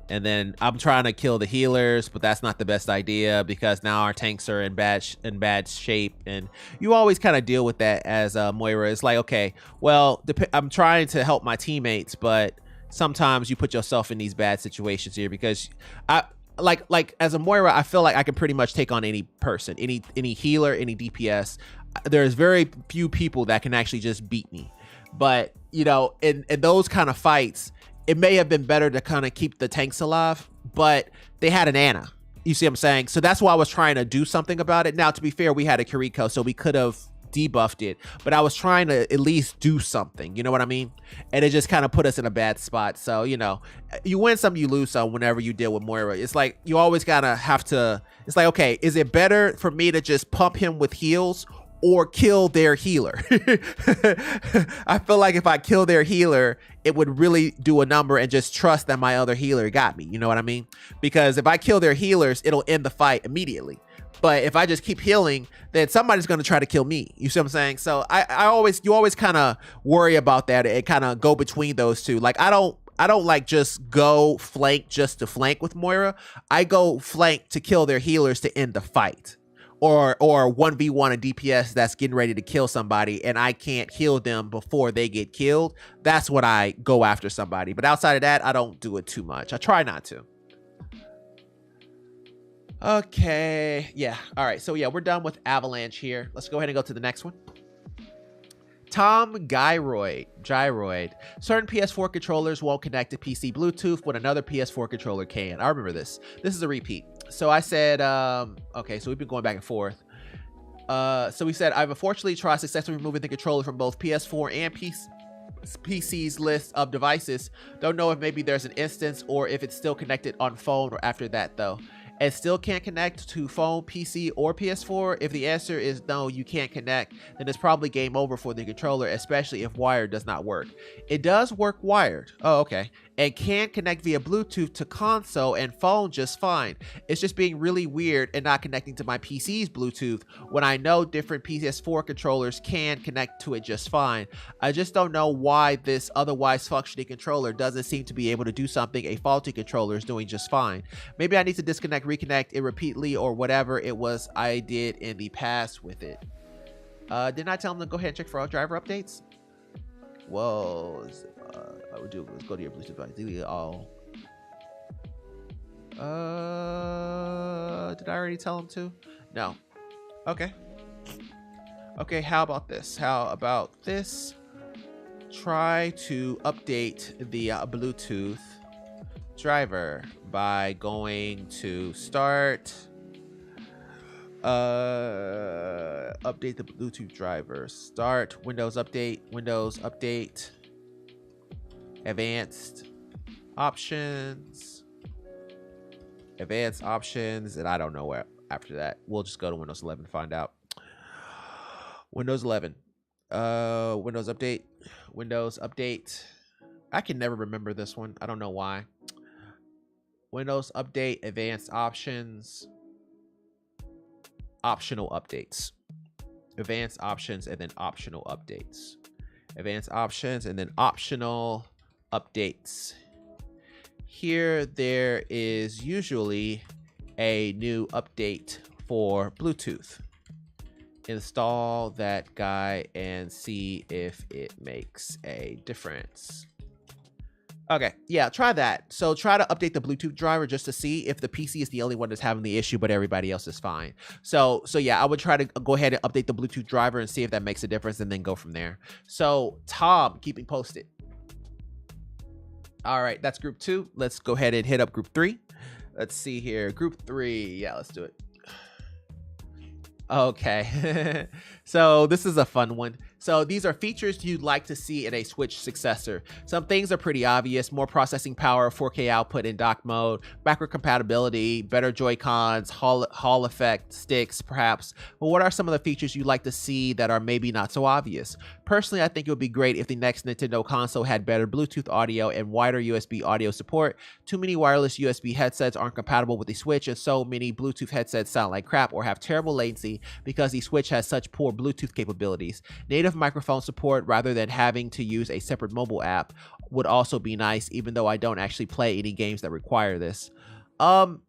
And then I'm trying to kill the healers, but that's not the best idea because now our tanks are in bad shape. And you always kind of deal with that as Moira. It's like, okay, well, I'm trying to help my teammates, but sometimes you put yourself in these bad situations here because like as a Moira, I feel like I can pretty much take on any person, any healer, any DPS. There's very few people that can actually just beat me. But, you know, in those kind of fights, it may have been better to kind of keep the tanks alive, but they had an Ana. You see what I'm saying? So that's why I was trying to do something about it. Now, to be fair, we had a Kiriko, so we could have debuffed it, but I was trying to at least do something. You know what I mean? And it just kind of put us in a bad spot. So, you know, you win some, you lose some whenever you deal with Moira. It's like you always gotta have to, it's like, okay, is it better for me to just pump him with heals or kill their healer? I feel like if I kill their healer, it would really do a number and just trust that my other healer got me. You know what I mean? Because if I kill their healers, it'll end the fight immediately. But if I just keep healing, then somebody's going to try to kill me. You see what I'm saying? So you always kind of worry about that and kind of go between those two. Like I don't like just go flank just to flank with Moira. I go flank to kill their healers to end the fight. Or 1v1 a DPS that's getting ready to kill somebody and I can't heal them before they get killed. That's when I go after somebody. But outside of that, I don't do it too much. I try not to. Okay. Yeah. All right. So yeah, we're done with Avalanche here. Let's go ahead and go to the next one. Tom Gyroid. Certain PS4 controllers won't connect to PC Bluetooth when another PS4 controller can. I remember this. This is a repeat. So I said, okay, so we've been going back and forth. So we said, I've unfortunately tried successfully removing the controller from both PS4 and PC's list of devices. Don't know if maybe there's an instance or if it's still connected on phone or after that though. And still can't connect to phone, PC, or PS4? If the answer is no, you can't connect, then it's probably game over for the controller, especially if wired does not work. It does work wired. Oh, okay. And can connect via Bluetooth to console and phone just fine. It's just being really weird and not connecting to my PC's Bluetooth when I know different PS4 controllers can connect to it just fine. I just don't know why this otherwise functioning controller doesn't seem to be able to do something a faulty controller is doing just fine. Maybe I need to disconnect, reconnect it repeatedly, or whatever it was I did in the past with it. Didn't I tell him to go ahead and check for all driver updates? Whoa. I would do. Let's go to your Bluetooth device. Delete all. Did I already tell him to? No. Okay. Okay, how about this? Try to update the Bluetooth driver by going to start. Update the Bluetooth driver. Start Windows Update. Advanced options, and I don't know where after that. We'll just go to Windows 11 to find out. Windows 11, Windows Update. I can never remember this one. I don't know why. Windows Update, advanced options, optional updates, advanced options, and then optional updates, advanced options, and then optional updates. Here there is usually a new update for Bluetooth. Install that guy and see if it makes a difference. Okay, yeah, try that. So try to update the Bluetooth driver just to see if the PC is the only one that's having the issue, but everybody else is fine. So yeah, I would try to go ahead and update the Bluetooth driver and see if that makes a difference and then go from there. So Tom, keep me posted. All right, that's group 2. Let's go ahead and hit up group 3. Let's see here. Group 3. Yeah, let's do it. Okay. So this is a fun one. So these are features you'd like to see in a Switch successor. Some things are pretty obvious: more processing power, 4K output in dock mode, backward compatibility, better Joy-Cons, Hall effect sticks, perhaps. But what are some of the features you'd like to see that are maybe not so obvious? Personally, I think it would be great if the next Nintendo console had better Bluetooth audio and wider USB audio support. Too many wireless USB headsets aren't compatible with the Switch, and so many Bluetooth headsets sound like crap or have terrible latency because the Switch has such poor Bluetooth capabilities. Native microphone support rather than having to use a separate mobile app. would also be nice, even though I don't actually play any games that require this. Well,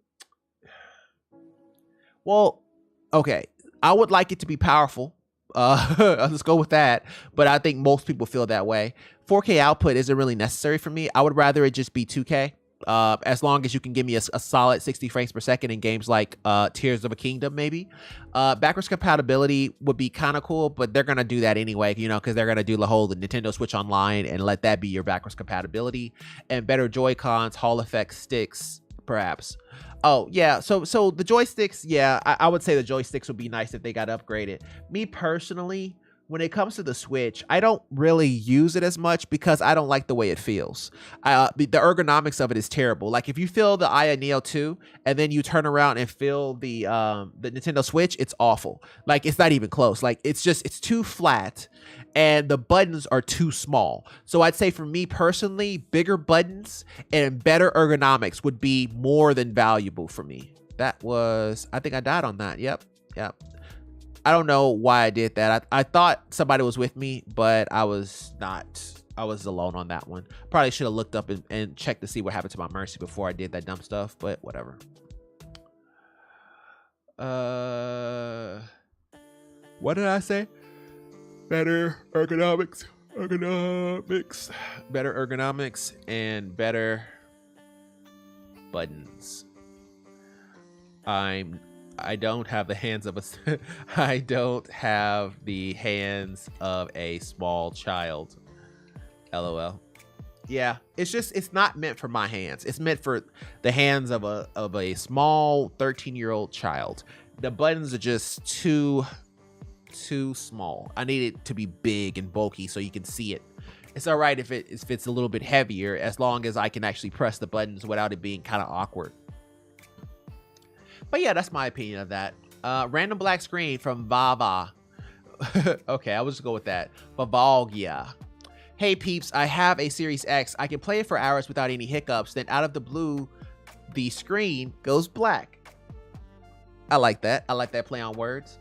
okay, I would like it to be powerful. Let's go with that. But I think most people feel that way. 4K output isn't really necessary for me. I would rather it just be 2K. As long as you can give me a solid 60 frames per second in games like Tears of a Kingdom, maybe. Backwards compatibility would be kind of cool, but they're going to do that anyway, you know, because they're going to do the whole Nintendo Switch Online and let that be your backwards compatibility. And better Joy-Cons, Hall effect sticks, perhaps. Oh, yeah, so the joysticks, yeah, I would say the joysticks would be nice if they got upgraded. Me personally, when it comes to the Switch, I don't really use it as much because I don't like the way it feels. The ergonomics of it is terrible. Like if you feel the Aya Neo 2 and then you turn around and feel the Nintendo Switch, it's awful. Like it's not even close. Like it's too flat and the buttons are too small. So I'd say for me personally, bigger buttons and better ergonomics would be more than valuable for me. That was, I think I died on that. Yep. I don't know why I did that. I thought somebody was with me, but I was not. I was alone on that one. Probably should have looked up and checked to see what happened to my Mercy before I did that dumb stuff, but whatever. What did I say? Better ergonomics. Better ergonomics and better buttons. I don't have the hands of I don't have the hands of a small child. LOL. Yeah, it's not meant for my hands. It's meant for the hands of a small 13-year-old child. The buttons are just too small. I need it to be big and bulky so you can see it. It's all right if it's a little bit heavier, as long as I can actually press the buttons without it being kind of awkward. But yeah, that's my opinion of that. Random black screen from Vava. Okay, I will just go with that. Vavalgia. Hey peeps, I have a Series X. I can play it for hours without any hiccups. Then out of the blue, the screen goes black. I like that. I like that play on words.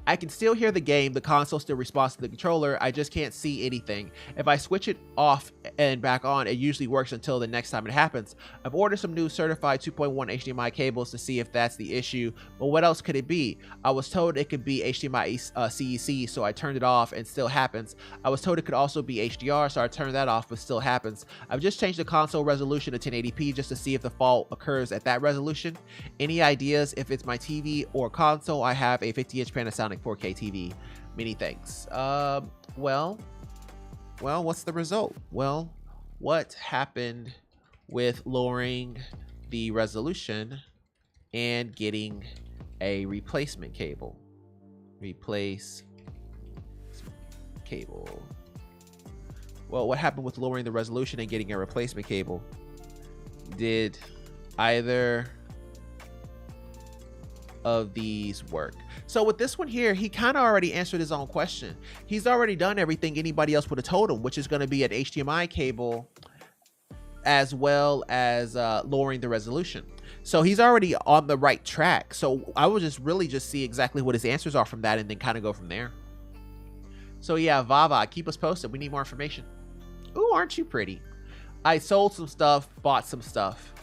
I can still hear the game. The console still responds to the controller. I just can't see anything. If I switch it off and back on, it usually works until the next time it happens. I've ordered some new certified 2.1 HDMI cables to see if that's the issue, but what else could it be? I was told it could be HDMI CEC, so I turned it off and still happens. I was told it could also be HDR, so I turned that off, but still happens. I've just changed the console resolution to 1080p just to see if the fault occurs at that resolution. Any ideas if it's my TV or console? I have a 50-inch Panasonic 4K TV. Many thanks. Well, what's the result? Well, what happened with lowering the resolution and getting a replacement cable? Replace cable. Well, what happened with lowering the resolution and getting a replacement cable? Did either of these work? So with this one here, he kind of already answered his own question. He's already done everything anybody else would have told him, which is going to be an HDMI cable as well as lowering the resolution. So he's already on the right track. So I would just really just see exactly what his answers are from that and then kind of go from there. So yeah, Vava, keep us posted. We need more information. Ooh, aren't you pretty? I sold some stuff, bought some stuff.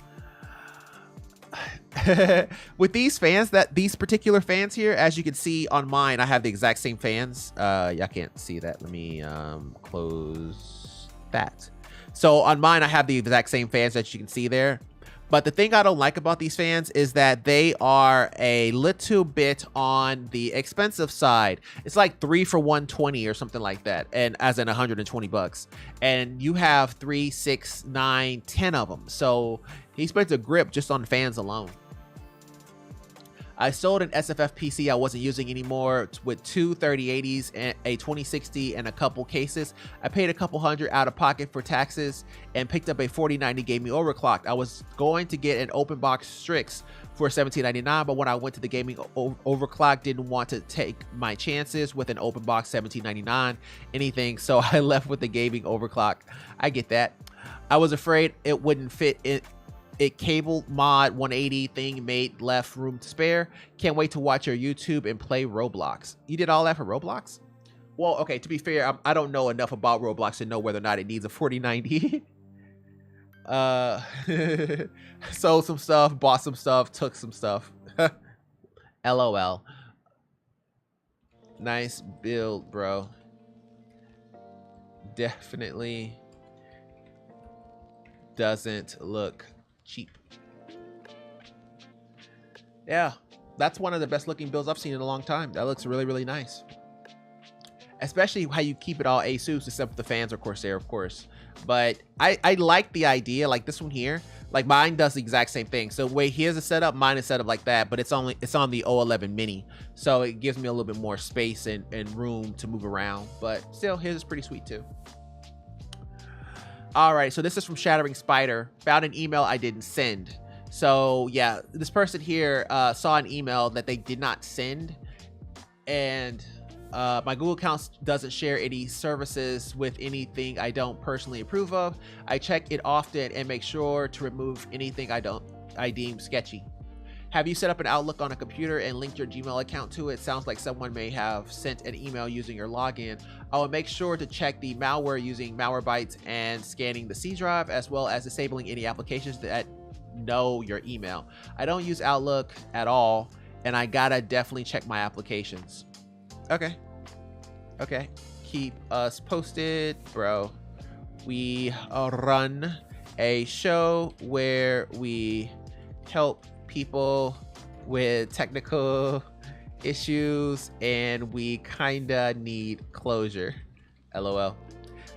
With these fans, these particular fans here, as you can see on mine, I have the exact same fans. Y'all can't see that. Let me close that. So on mine, I have the exact same fans that you can see there. But the thing I don't like about these fans is that they are a little bit on the expensive side. It's like 3 for $120 or something like that, and as in $120. And you have 3, 6, 9, 10 of them. So he spent a grip just on fans alone. I sold an SFF PC I wasn't using anymore with two 3080s and a 2060 and a couple cases. I paid a couple hundred out of pocket for taxes and picked up a 4090 gaming overclocked. I was going to get an open box Strix for $17.99, but when I went to the gaming overclock, didn't want to take my chances with an open box $17.99 anything, so I left with the gaming overclock. I get that. I was afraid it wouldn't fit in. It cable mod 180 thing made left room to spare. Can't wait to watch your YouTube and play Roblox. You did all that for Roblox? Well, okay, to be fair, I don't know enough about Roblox to know whether or not it needs a 4090. Sold some stuff, bought some stuff, took some stuff. LOL. Nice build, bro. Definitely doesn't look cheap. Yeah, that's one of the best looking builds I've seen in a long time. That looks really, really nice. Especially how you keep it all ASUS, except for the fans or Corsair, of course. But I like the idea, like this one here. Like mine does the exact same thing. So wait, here's a setup. Mine is set up like that, but it's on the O11 Mini, so it gives me a little bit more space and room to move around. But still, his is pretty sweet too. All right, so this is from Shattering Spider. Found an email I didn't send. So yeah, this person here saw an email that they did not send, and my Google account doesn't share any services with anything I don't personally approve of. I check it often and make sure to remove anything I deem sketchy. Have you set up an Outlook on a computer and linked your Gmail account to it? Sounds like someone may have sent an email using your login. I will make sure to check the malware using Malwarebytes and scanning the C drive, as well as disabling any applications that know your email. I don't use Outlook at all, and I gotta definitely check my applications. Okay. Keep us posted, bro. We run a show where we help people with technical issues, and we kinda need closure. LOL.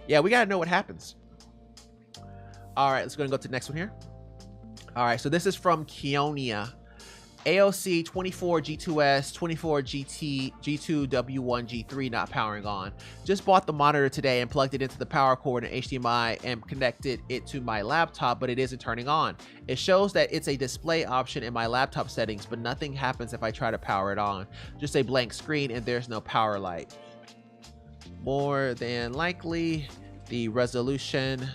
Yeah, we gotta know what happens. All right, let's go to the next one here. All right, so this is from Keonia. AOC 24 G2S 24 GT G2 W1 G3 not powering on. Just bought the monitor today and plugged it into the power cord and HDMI and connected it to my laptop, but it isn't turning on. It shows that it's a display option in my laptop settings, but nothing happens if I try to power it on. Just a blank screen and there's no power light. More than likely, the resolution,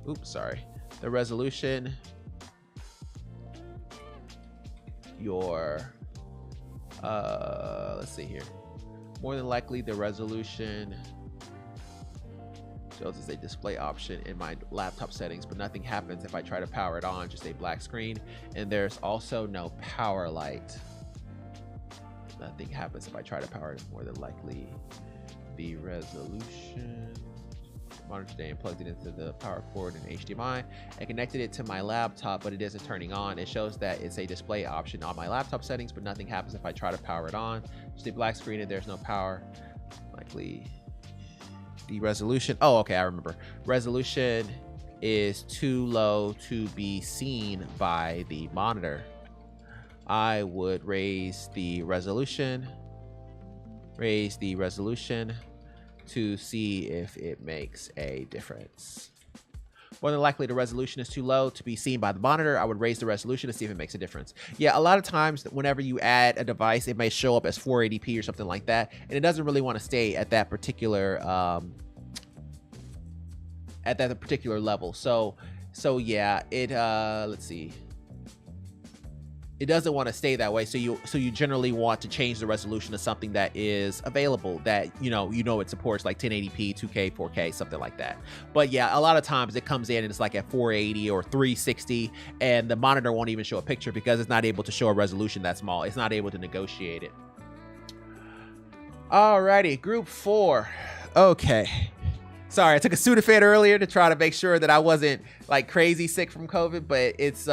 let's see here. More than likely the resolution shows as a display option in my laptop settings, but nothing happens if I try to power it on, just a black screen, and there's also no power light. Nothing happens if I try to power it. More than likely the resolution. Monitor today and plugged it into the power cord and HDMI and connected it to my laptop, but it isn't turning on. It shows that it's a display option on my laptop settings, but nothing happens if I try to power it on. Just a black screen and there's no power. Likely the resolution. Oh, okay, I remember. Resolution is too low to be seen by the monitor. I would raise the resolution to see if it makes a difference. More than likely the resolution is too low to be seen by the monitor. I would raise the resolution to see if it makes a difference. Yeah, a lot of times whenever you add a device, it may show up as 480p or something like that, and it doesn't really want to stay at that particular level. So yeah, it let's see. It doesn't want to stay that way, so you generally want to change the resolution to something that is available, that you know it supports, like 1080p, 2K, 4K, something like that. But yeah, a lot of times it comes in and it's like at 480 or 360, and the monitor won't even show a picture because it's not able to show a resolution that small. It's not able to negotiate it. Alrighty, group 4. Okay. Sorry, I took a Sudafed earlier to try to make sure that I wasn't like crazy sick from COVID, but it's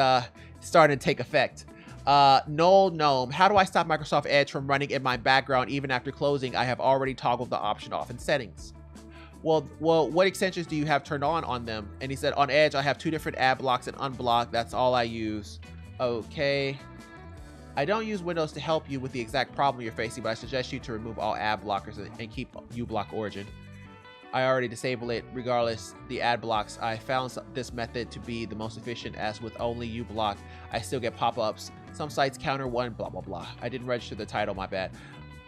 starting to take effect. Null Gnome, how do I stop Microsoft Edge from running in my background even after closing? I have already toggled the option off in settings. Well, what extensions do you have turned on them? And he said, on Edge, I have 2 different ad blocks and unblock. That's all I use. Okay. I don't use Windows to help you with the exact problem you're facing, but I suggest you to remove all ad blockers and keep uBlock Origin. I already disable it. Regardless, the ad blocks, I found this method to be the most efficient, as with only uBlock, I still get pop-ups. Some sites counter one, blah, blah, blah. I didn't register the title, my bad.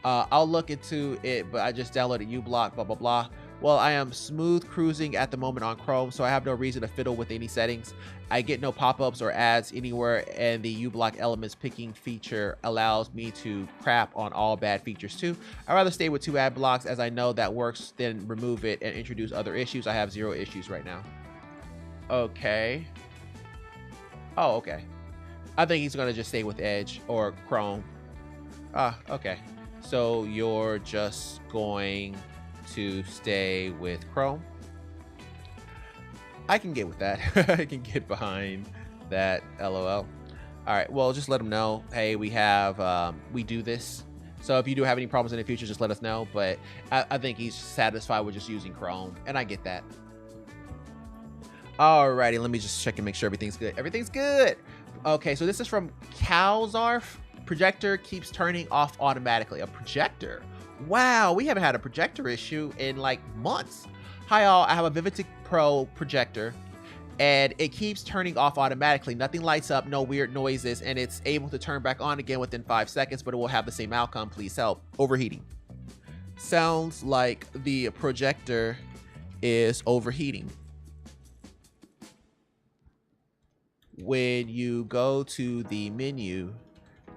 I'll look into it, but I just downloaded uBlock, blah, blah, blah. Well, I am smooth cruising at the moment on Chrome, so I have no reason to fiddle with any settings. I get no pop-ups or ads anywhere, and the uBlock elements picking feature allows me to crap on all bad features too. I'd rather stay with 2 ad blocks as I know that works than remove it and introduce other issues. I have 0 issues right now. Okay. Oh, okay. I think he's gonna just stay with Edge or Chrome. Okay. So you're just going to stay with Chrome. I can get with that. I can get behind that. LOL. All right. Well, just let them know. Hey, we have we do this. So if you do have any problems in the future, just let us know. But I think he's satisfied with just using Chrome, and I get that. Alrighty, let me just check and make sure everything's good. Everything's good. Okay, so this is from Calzarf. Projector keeps turning off automatically. A projector? Wow, we haven't had a projector issue in like months. Hi all, I have a Vivitic Pro projector and it keeps turning off automatically. Nothing lights up, no weird noises, and it's able to turn back on again within 5 seconds, but it will have the same outcome. Please help. Overheating. Sounds like the projector is overheating. When you go to the menu,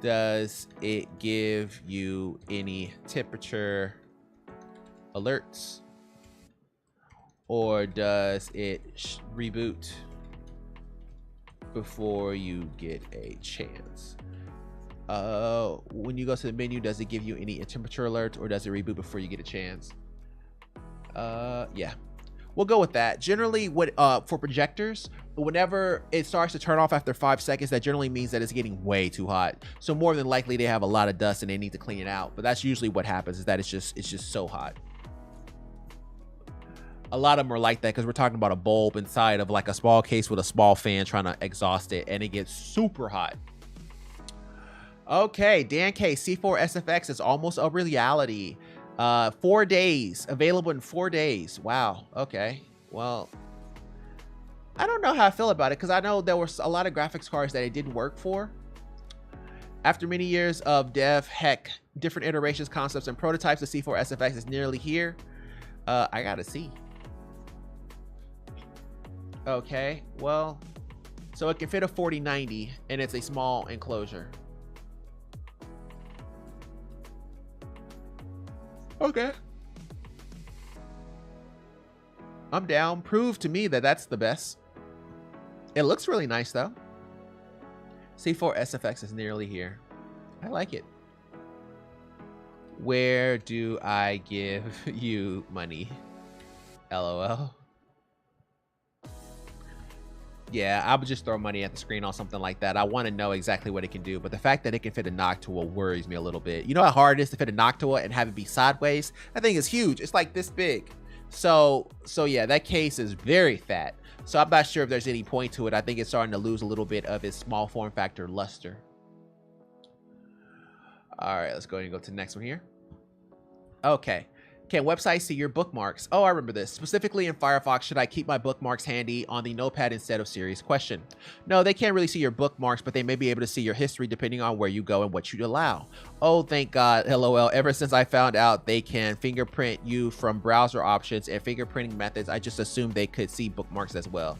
does it give you any temperature alerts? Or does it reboot before you get a chance? When you go to the menu, does it give you any temperature alerts, or does it reboot before you get a chance? Yeah, we'll go with that. Generally, what for projectors, whenever it starts to turn off after 5 seconds, that generally means that it's getting way too hot. So more than likely, they have a lot of dust and they need to clean it out. But that's usually what happens, is that it's just so hot. A lot of them are like that because we're talking about a bulb inside of like a small case with a small fan trying to exhaust it, and it gets super hot. Okay, Dan K, C4 SFX is almost a reality. 4 days, available in 4 days. Wow. Okay. Well, I don't know how I feel about it because I know there were a lot of graphics cards that it didn't work for. After many years of dev, heck, different iterations, concepts, and prototypes, the C4 SFX is nearly here. I gotta see. Okay, well, so it can fit a 4090 and it's a small enclosure. Okay. I'm down. Prove to me that that's the best. It looks really nice though. C4 SFX is nearly here. I like it. Where do I give you money? LOL. Yeah, I would just throw money at the screen on something like that. I want to know exactly what it can do, but the fact that it can fit a Noctua worries me a little bit. You know how hard it is to fit a Noctua and have it be sideways? That thing is huge. It's like this big. So yeah, that case is very fat. So I'm not sure if there's any point to it. I think it's starting to lose a little bit of its small form factor luster. All right, let's go ahead and go to the next one here. Okay. Can websites see your bookmarks? Oh, I remember this. Specifically in Firefox, should I keep my bookmarks handy on the notepad instead of Siri's question? No, they can't really see your bookmarks, but they may be able to see your history depending on where you go and what you allow. Oh, thank God. LOL. Ever since I found out they can fingerprint you from browser options and fingerprinting methods, I just assumed they could see bookmarks as well.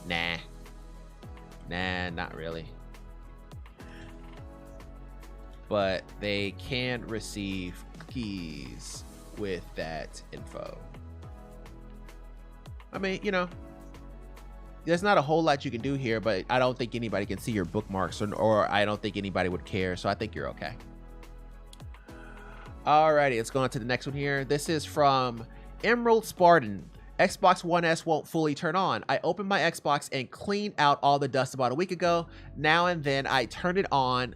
Nah, not really. But they can receive keys with that info. I mean, you know, there's not a whole lot you can do here, but I don't think anybody can see your bookmarks, or I don't think anybody would care, so I think you're okay. Alrighty, let's go on to the next one here. This is from Emerald Spartan. Xbox One S won't fully turn on. I opened my Xbox and cleaned out all the dust about a week ago. Now and then I turn it on.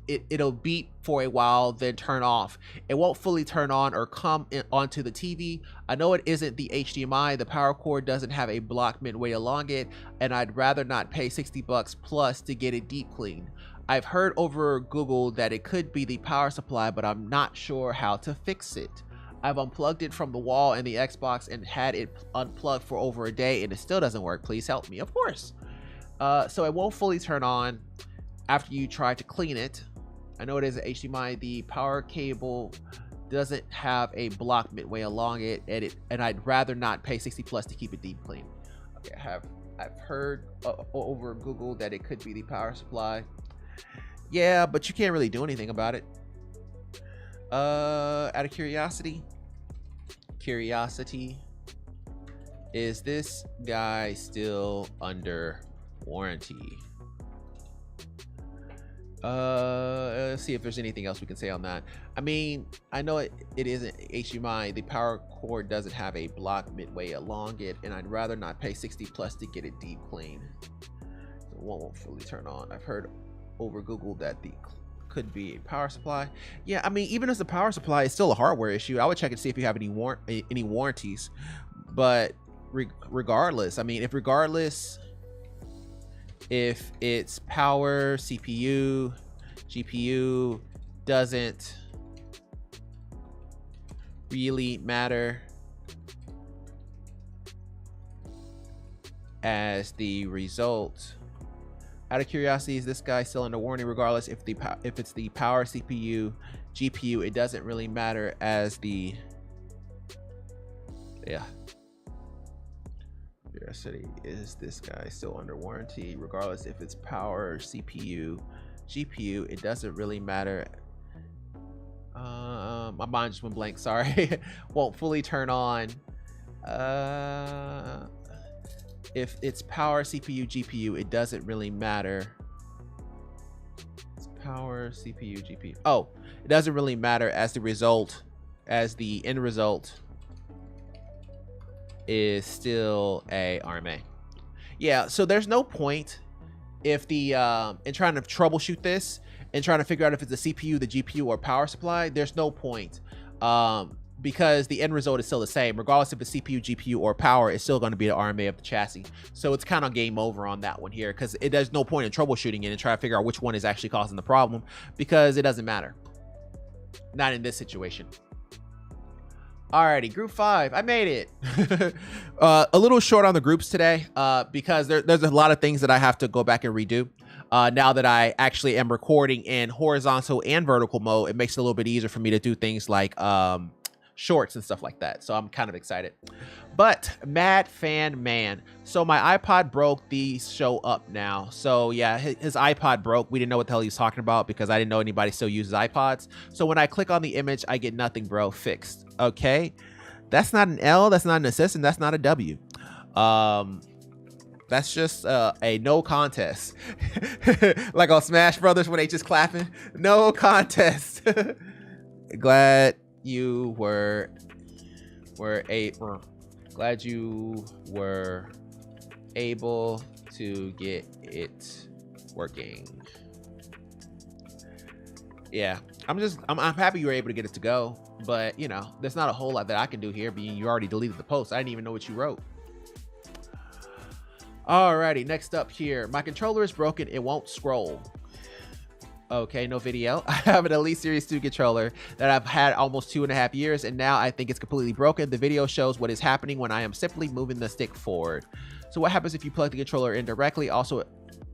It'll beep for a while, then turn off. It won't fully turn on or come onto the TV. I know it isn't the HDMI. The power cord doesn't have a block midway along it, and I'd rather not pay $60 plus to get it deep cleaned. I've heard over Google that it could be the power supply, but I'm not sure how to fix it. I've unplugged it from the wall and the Xbox and had it unplugged for over a day, and it still doesn't work. Please help me. Of course. So it won't fully turn on after you try to clean it. I know it is an HDMI. The power cable doesn't have a block midway along it, and I'd rather not pay 60 plus to keep it deep clean. Okay, I've heard over Google that it could be the power supply. Yeah, but you can't really do anything about it. Out of curiosity, is this guy still under warranty? Let's see if there's anything else we can say on that. I mean, I know it isn't HDMI. The power cord doesn't have a block midway along it, and I'd rather not pay 60 plus to get it deep clean. So it won't fully turn on. I've heard over Google that the could be a power supply. Yeah, I mean, even as a power supply, it's still a hardware issue. I would check and see if you have any warranties. But regardless, I mean, if it's power, CPU, GPU, doesn't really matter as the result. Out of curiosity, is this guy still under warranty? Regardless if it's the power, CPU, GPU, it doesn't really matter as the curiosity, is this guy still under warranty? Regardless if it's power, CPU, GPU, it doesn't really matter. My mind just went blank, sorry. Won't fully turn on. If it's power, CPU, GPU, it doesn't really matter. It's power, CPU, GPU. Oh, it doesn't really matter as the result, as the end result is still a RMA. Yeah, so there's no point if the in trying to troubleshoot this and trying to figure out if it's the CPU, the GPU, or power supply. There's no point because the end result is still the same. Regardless if it's CPU, GPU, or power, it's still going to be the RMA of the chassis. So it's kind of game over on that one here, because there's no point in troubleshooting it and trying to figure out which one is actually causing the problem, because it doesn't matter. Not in this situation. Alrighty, group 5, I made it. A little short on the groups today because there's a lot of things that I have to go back and redo. Now that I actually am recording in horizontal and vertical mode, it makes it a little bit easier for me to do things like shorts and stuff like that. So I'm kind of excited. But Mad Fan Man. So my iPod broke. These show up now. So yeah, his iPod broke. We didn't know what the hell he was talking about because I didn't know anybody still uses iPods. So when I click on the image, I get nothing, bro. Fixed. Okay. That's not an L. That's not an assist. And that's not a W. That's just a no contest. Like on Smash Brothers when they just clapping. No contest. Glad you were able to get it working. Yeah, I'm happy you were able to get it to go, but you know, there's not a whole lot that I can do here, being you already deleted the post. I didn't even know what you wrote. Alrighty, next up here, my controller is broken. It won't scroll. Okay, no video. I have an Elite Series 2 controller that I've had almost 2.5 years, and now I think it's completely broken. The video shows what is happening when I am simply moving the stick forward. So what happens if you plug the controller in directly? Also,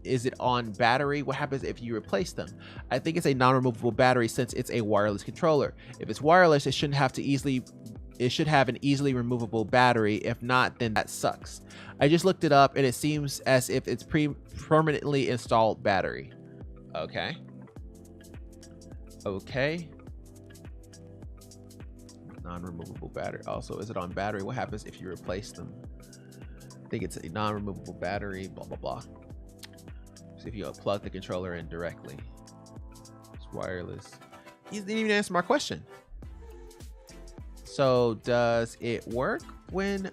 is it on battery? What happens if you replace them? I think it's a non-removable battery since it's a wireless controller. If it's wireless, it should have an easily removable battery. If not, then that sucks. I just looked it up and it seems as if it's permanently installed battery. Okay. Non-removable battery. Also, is it on battery? What happens if you replace them? I think it's a non-removable battery, blah, blah, blah. So if you plug the controller in directly, it's wireless. You didn't even answer my question. So does it work when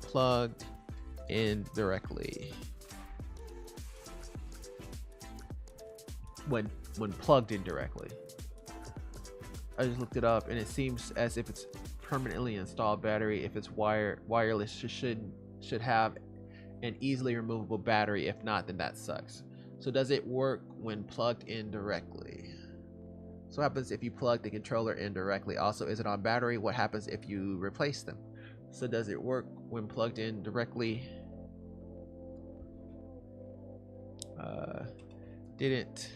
plugged in directly? When plugged in directly. I just looked it up and it seems as if it's permanently installed battery. If it's wireless, should have an easily removable battery. If not, then that sucks. So does it work when plugged in directly? So what happens if you plug the controller in directly? Also, is it on battery? What happens if you replace them? So does it work when plugged in directly? Didn't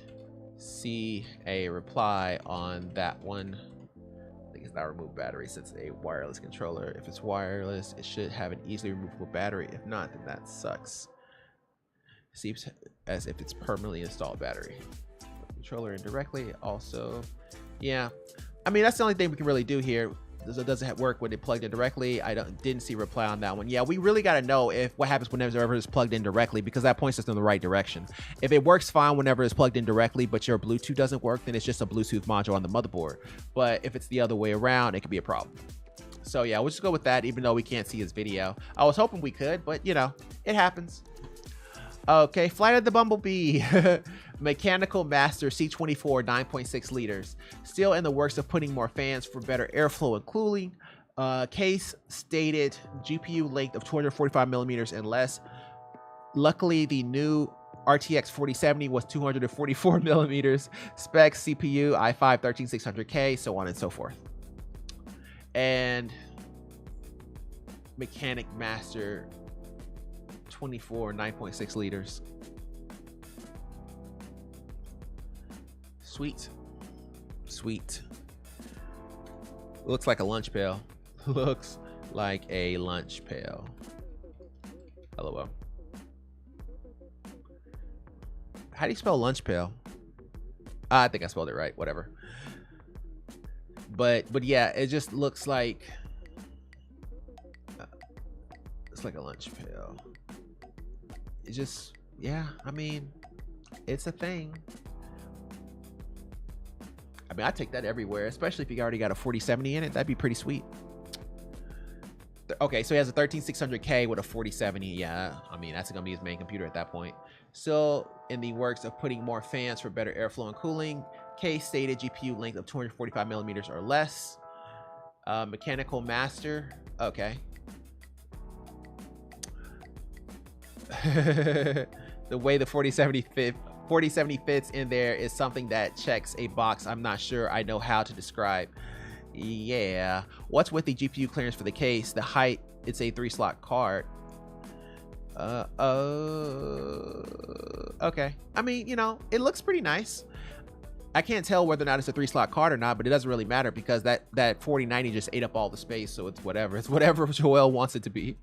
see a reply on that one. I think it's not remove battery since it's a wireless controller. If it's wireless, it should have an easily removable battery. If not, then that sucks. Seems as if it's permanently installed battery. Controller indirectly also. Yeah, I mean, that's the only thing we can really do here. It doesn't work when it plugged in directly. Didn't see a reply on that one. Yeah, we really got to know what happens whenever it's plugged in directly, because that points us in the right direction. If it works fine whenever it's plugged in directly, but your Bluetooth doesn't work, then it's just a Bluetooth module on the motherboard. But if it's the other way around, it could be a problem. So yeah, we'll just go with that, even though we can't see his video. I was hoping we could, but you know, it happens. Okay, Flight of the Bumblebee. Mechanical Master C24 9.6 liters. Still in the works of putting more fans for better airflow and cooling. Case stated GPU length of 245 millimeters and less. Luckily, the new RTX 4070 was 244 millimeters. Specs CPU i5 13600K, so on and so forth. And Mechanic Master 24 9.6 liters. Sweet. Sweet. Looks like a lunch pail. Looks like a lunch pail. LOL. How do you spell lunch pail? I think I spelled it right. Whatever. But yeah, it just looks like it's like a lunch pail. It just, yeah, I mean, it's a thing. I mean, I take that everywhere, especially if you already got a 4070 in it. That'd be pretty sweet. Okay, so he has a 13600K with a 4070. Yeah, I mean, that's gonna be his main computer at that point. Still in the works of putting more fans for better airflow and cooling. Case stated GPU length of 245 millimeters or less. Mechanical Master. Okay. The way the 4070 fits in there is something that checks a box I'm not sure I know how to describe. Yeah. What's with the GPU clearance for the case? The height, it's a 3-slot card. Okay. I mean, you know, it looks pretty nice. I can't tell whether or not it's a 3-slot card or not, but it doesn't really matter because that 4090 just ate up all the space, so it's whatever. It's whatever Joel wants it to be.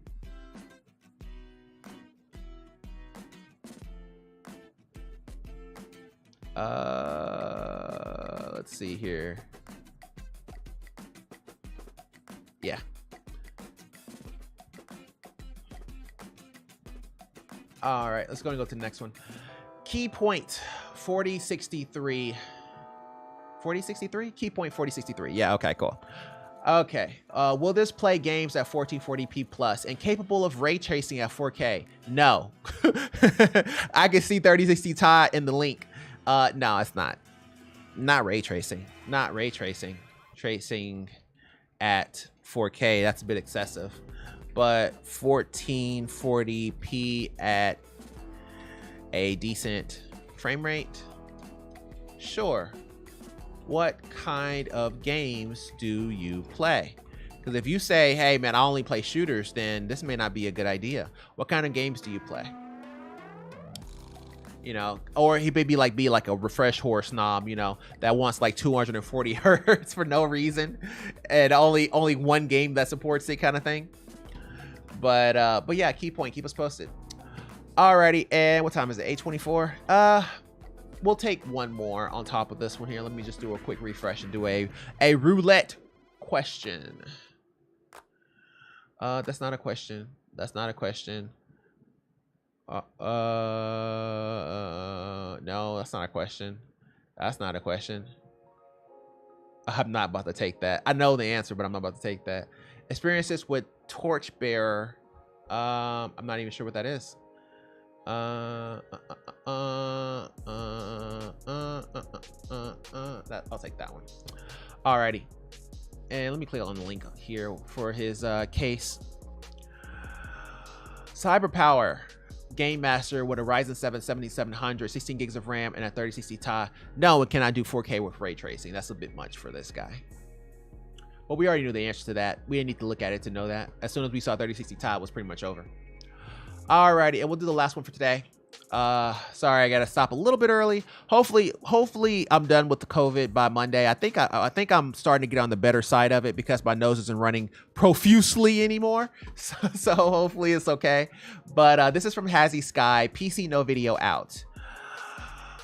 Let's see here. Yeah. All right, let's go to the next one. Key point 4063. 4063? Key point 4063. Yeah, okay, cool. Okay, will this play games at 1440p plus and capable of ray tracing at 4K? No. I can see 3060 Ti in the link. No, it's not. Not ray tracing. Not ray tracing. Tracing at 4K, that's a bit excessive. But 1440p at a decent frame rate? Sure. What kind of games do you play? Because if you say, hey man, I only play shooters, then this may not be a good idea. What kind of games do you play? You know, or he may be like a refresh horse snob, you know, that wants like 240 hertz for no reason and only one game that supports it kind of thing. But yeah, key point, keep us posted. Alrighty, and what time is it? 8:24. We'll take one more on top of this one here. Let me just do a quick refresh and do a roulette question. That's not a question. That's not a question. No, that's not a question. That's not a question. I'm not about to take that. I know the answer, but I'm not about to take that. Experiences with Torchbearer. I'm not even sure what that is. I'll take that one. Alrighty. And let me click on the link here for his case. Cyberpower. Game Master with a Ryzen 7 7700, 16 gigs of RAM, and a 3060 Ti. No, it cannot do 4K with ray tracing. That's a bit much for this guy. Well, we already knew the answer to that. We didn't need to look at it to know that. As soon as we saw 3060 Ti, it was pretty much over. Alrighty, and we'll do the last one for today. Sorry, I gotta stop a little bit early. Hopefully I'm done with the COVID by Monday. I think I'm starting to get on the better side of it because my nose isn't running profusely anymore. So hopefully it's okay. But this is from Hazzy Sky. PC no video out.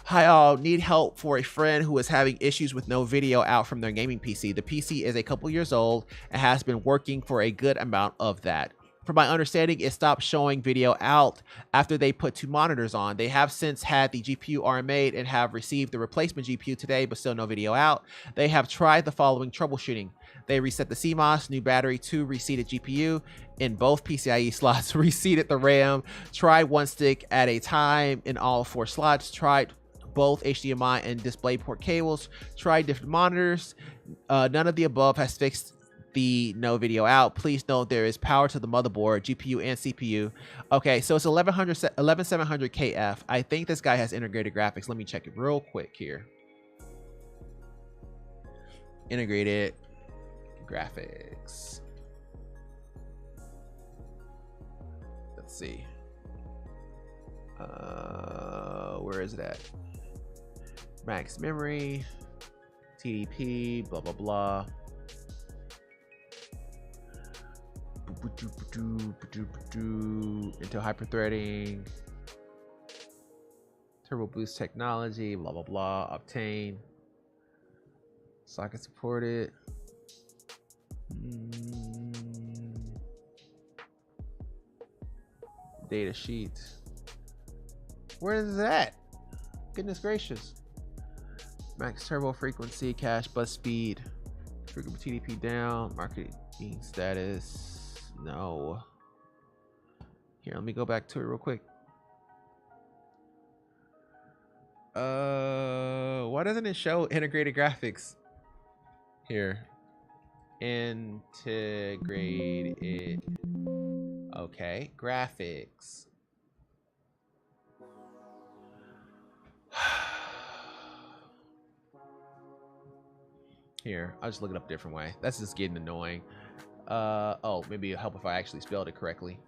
Hi all, need help for a friend who is having issues with no video out from their gaming PC. The PC is a couple years old and has been working for a good amount of that. From my understanding, it stopped showing video out after they put 2 monitors on. They have since had the GPU RMA'd and have received the replacement GPU today, but still no video out. They have tried the following troubleshooting. They reset the CMOS, new battery, 2 reseated GPU in both PCIe slots, reseated the RAM, tried 1 stick at a time in all 4 slots, tried both HDMI and DisplayPort cables, tried different monitors. None of the above has fixed the no video out. Please note there is power to the motherboard, GPU and CPU. Okay, so it's 11700 KF. I think this guy has integrated graphics. Let me check it real quick here. Integrated graphics. Let's see. Where is it at? Max memory, TDP, blah blah blah. Intel hyperthreading, turbo boost technology, blah blah blah. Obtain socket supported. Data sheet. Where is that? Goodness gracious. Max turbo frequency, cache bus speed, TDP down, marketing status. No. Here, let me go back to it real quick. Why doesn't it show integrated graphics? Here. Integrated. Okay, graphics. Here, I'll just look it up a different way. That's just getting annoying. Oh, maybe it'll help if I actually spelled it correctly.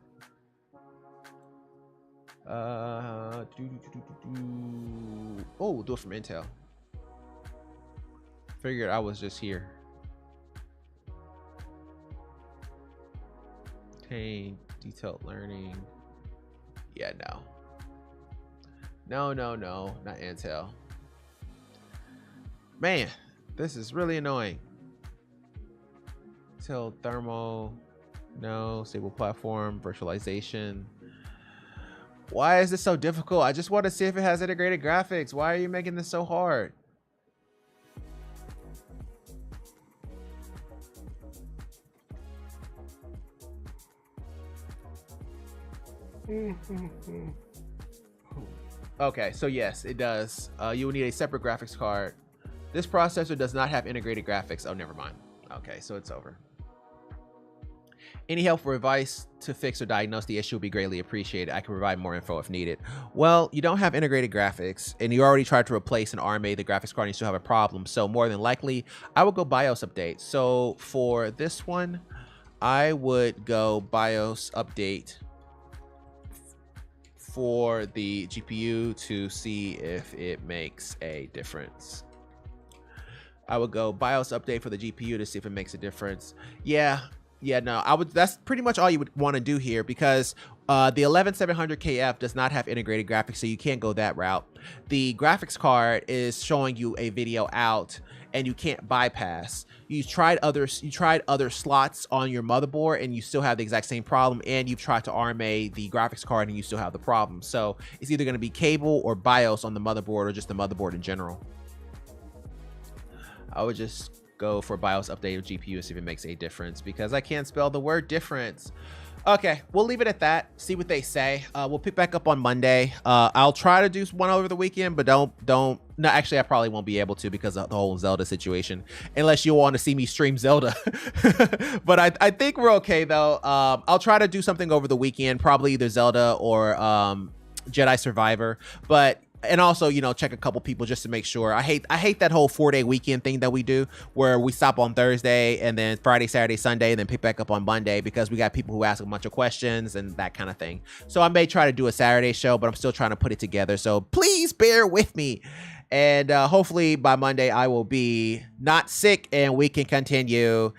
Oh, we'll do it from Intel. Figured I was just here. Obtain detailed learning. Yeah, no, not Intel. Man, this is really annoying. Intel thermal, no. Stable platform, virtualization. Why is this so difficult? I just want to see if it has integrated graphics. Why are you making this so hard? Okay, so yes, it does. You will need a separate graphics card. This processor does not have integrated graphics. Oh, never mind. Okay, so it's over. Any help or advice to fix or diagnose the issue would be greatly appreciated. I can provide more info if needed. Well, you don't have integrated graphics, and you already tried to replace an RMA, the graphics card, and you still have a problem. So more than likely, I would go BIOS update. So for this one, I would go BIOS update for the GPU to see if it makes a difference. I would go BIOS update for the GPU to see if it makes a difference. Yeah, no, I would. That's pretty much all you would want to do here, because the 11700 KF does not have integrated graphics, so you can't go that route. The graphics card is showing you a video out, and you can't bypass. You tried other slots on your motherboard, and you still have the exact same problem. And you've tried to RMA the graphics card, and you still have the problem. So it's either going to be cable or BIOS on the motherboard, or just the motherboard in general. I would just go for BIOS update of GPU, see if it makes a difference, because I can't spell the word difference. Okay, we'll leave it at that. See what they say. We'll pick back up on Monday. I'll try to do one over the weekend, but don't. No, actually, I probably won't be able to because of the whole Zelda situation, unless you want to see me stream Zelda. But I think we're okay though. I'll try to do something over the weekend, probably either Zelda or Jedi Survivor. But and also, you know, check a couple people just to make sure. I hate that whole 4-day weekend thing that we do where we stop on Thursday and then Friday, Saturday, Sunday, and then pick back up on Monday, because we got people who ask a bunch of questions and that kind of thing. So I may try to do a Saturday show, but I'm still trying to put it together. So please bear with me. And hopefully by Monday I will be not sick and we can continue.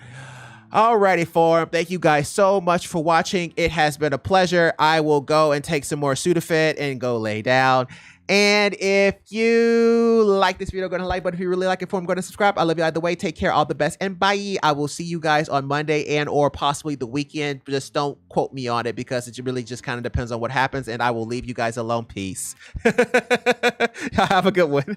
Alrighty, forum. Thank you guys so much for watching. It has been a pleasure. I will go and take some more Sudafed and go lay down. And if you like this video, go to the like button. If you really like it, go to subscribe. I love you either way. Take care. All the best. And bye. I will see you guys on Monday and or possibly the weekend. Just don't quote me on it because it really just kind of depends on what happens. And I will leave you guys alone. Peace. Have a good one.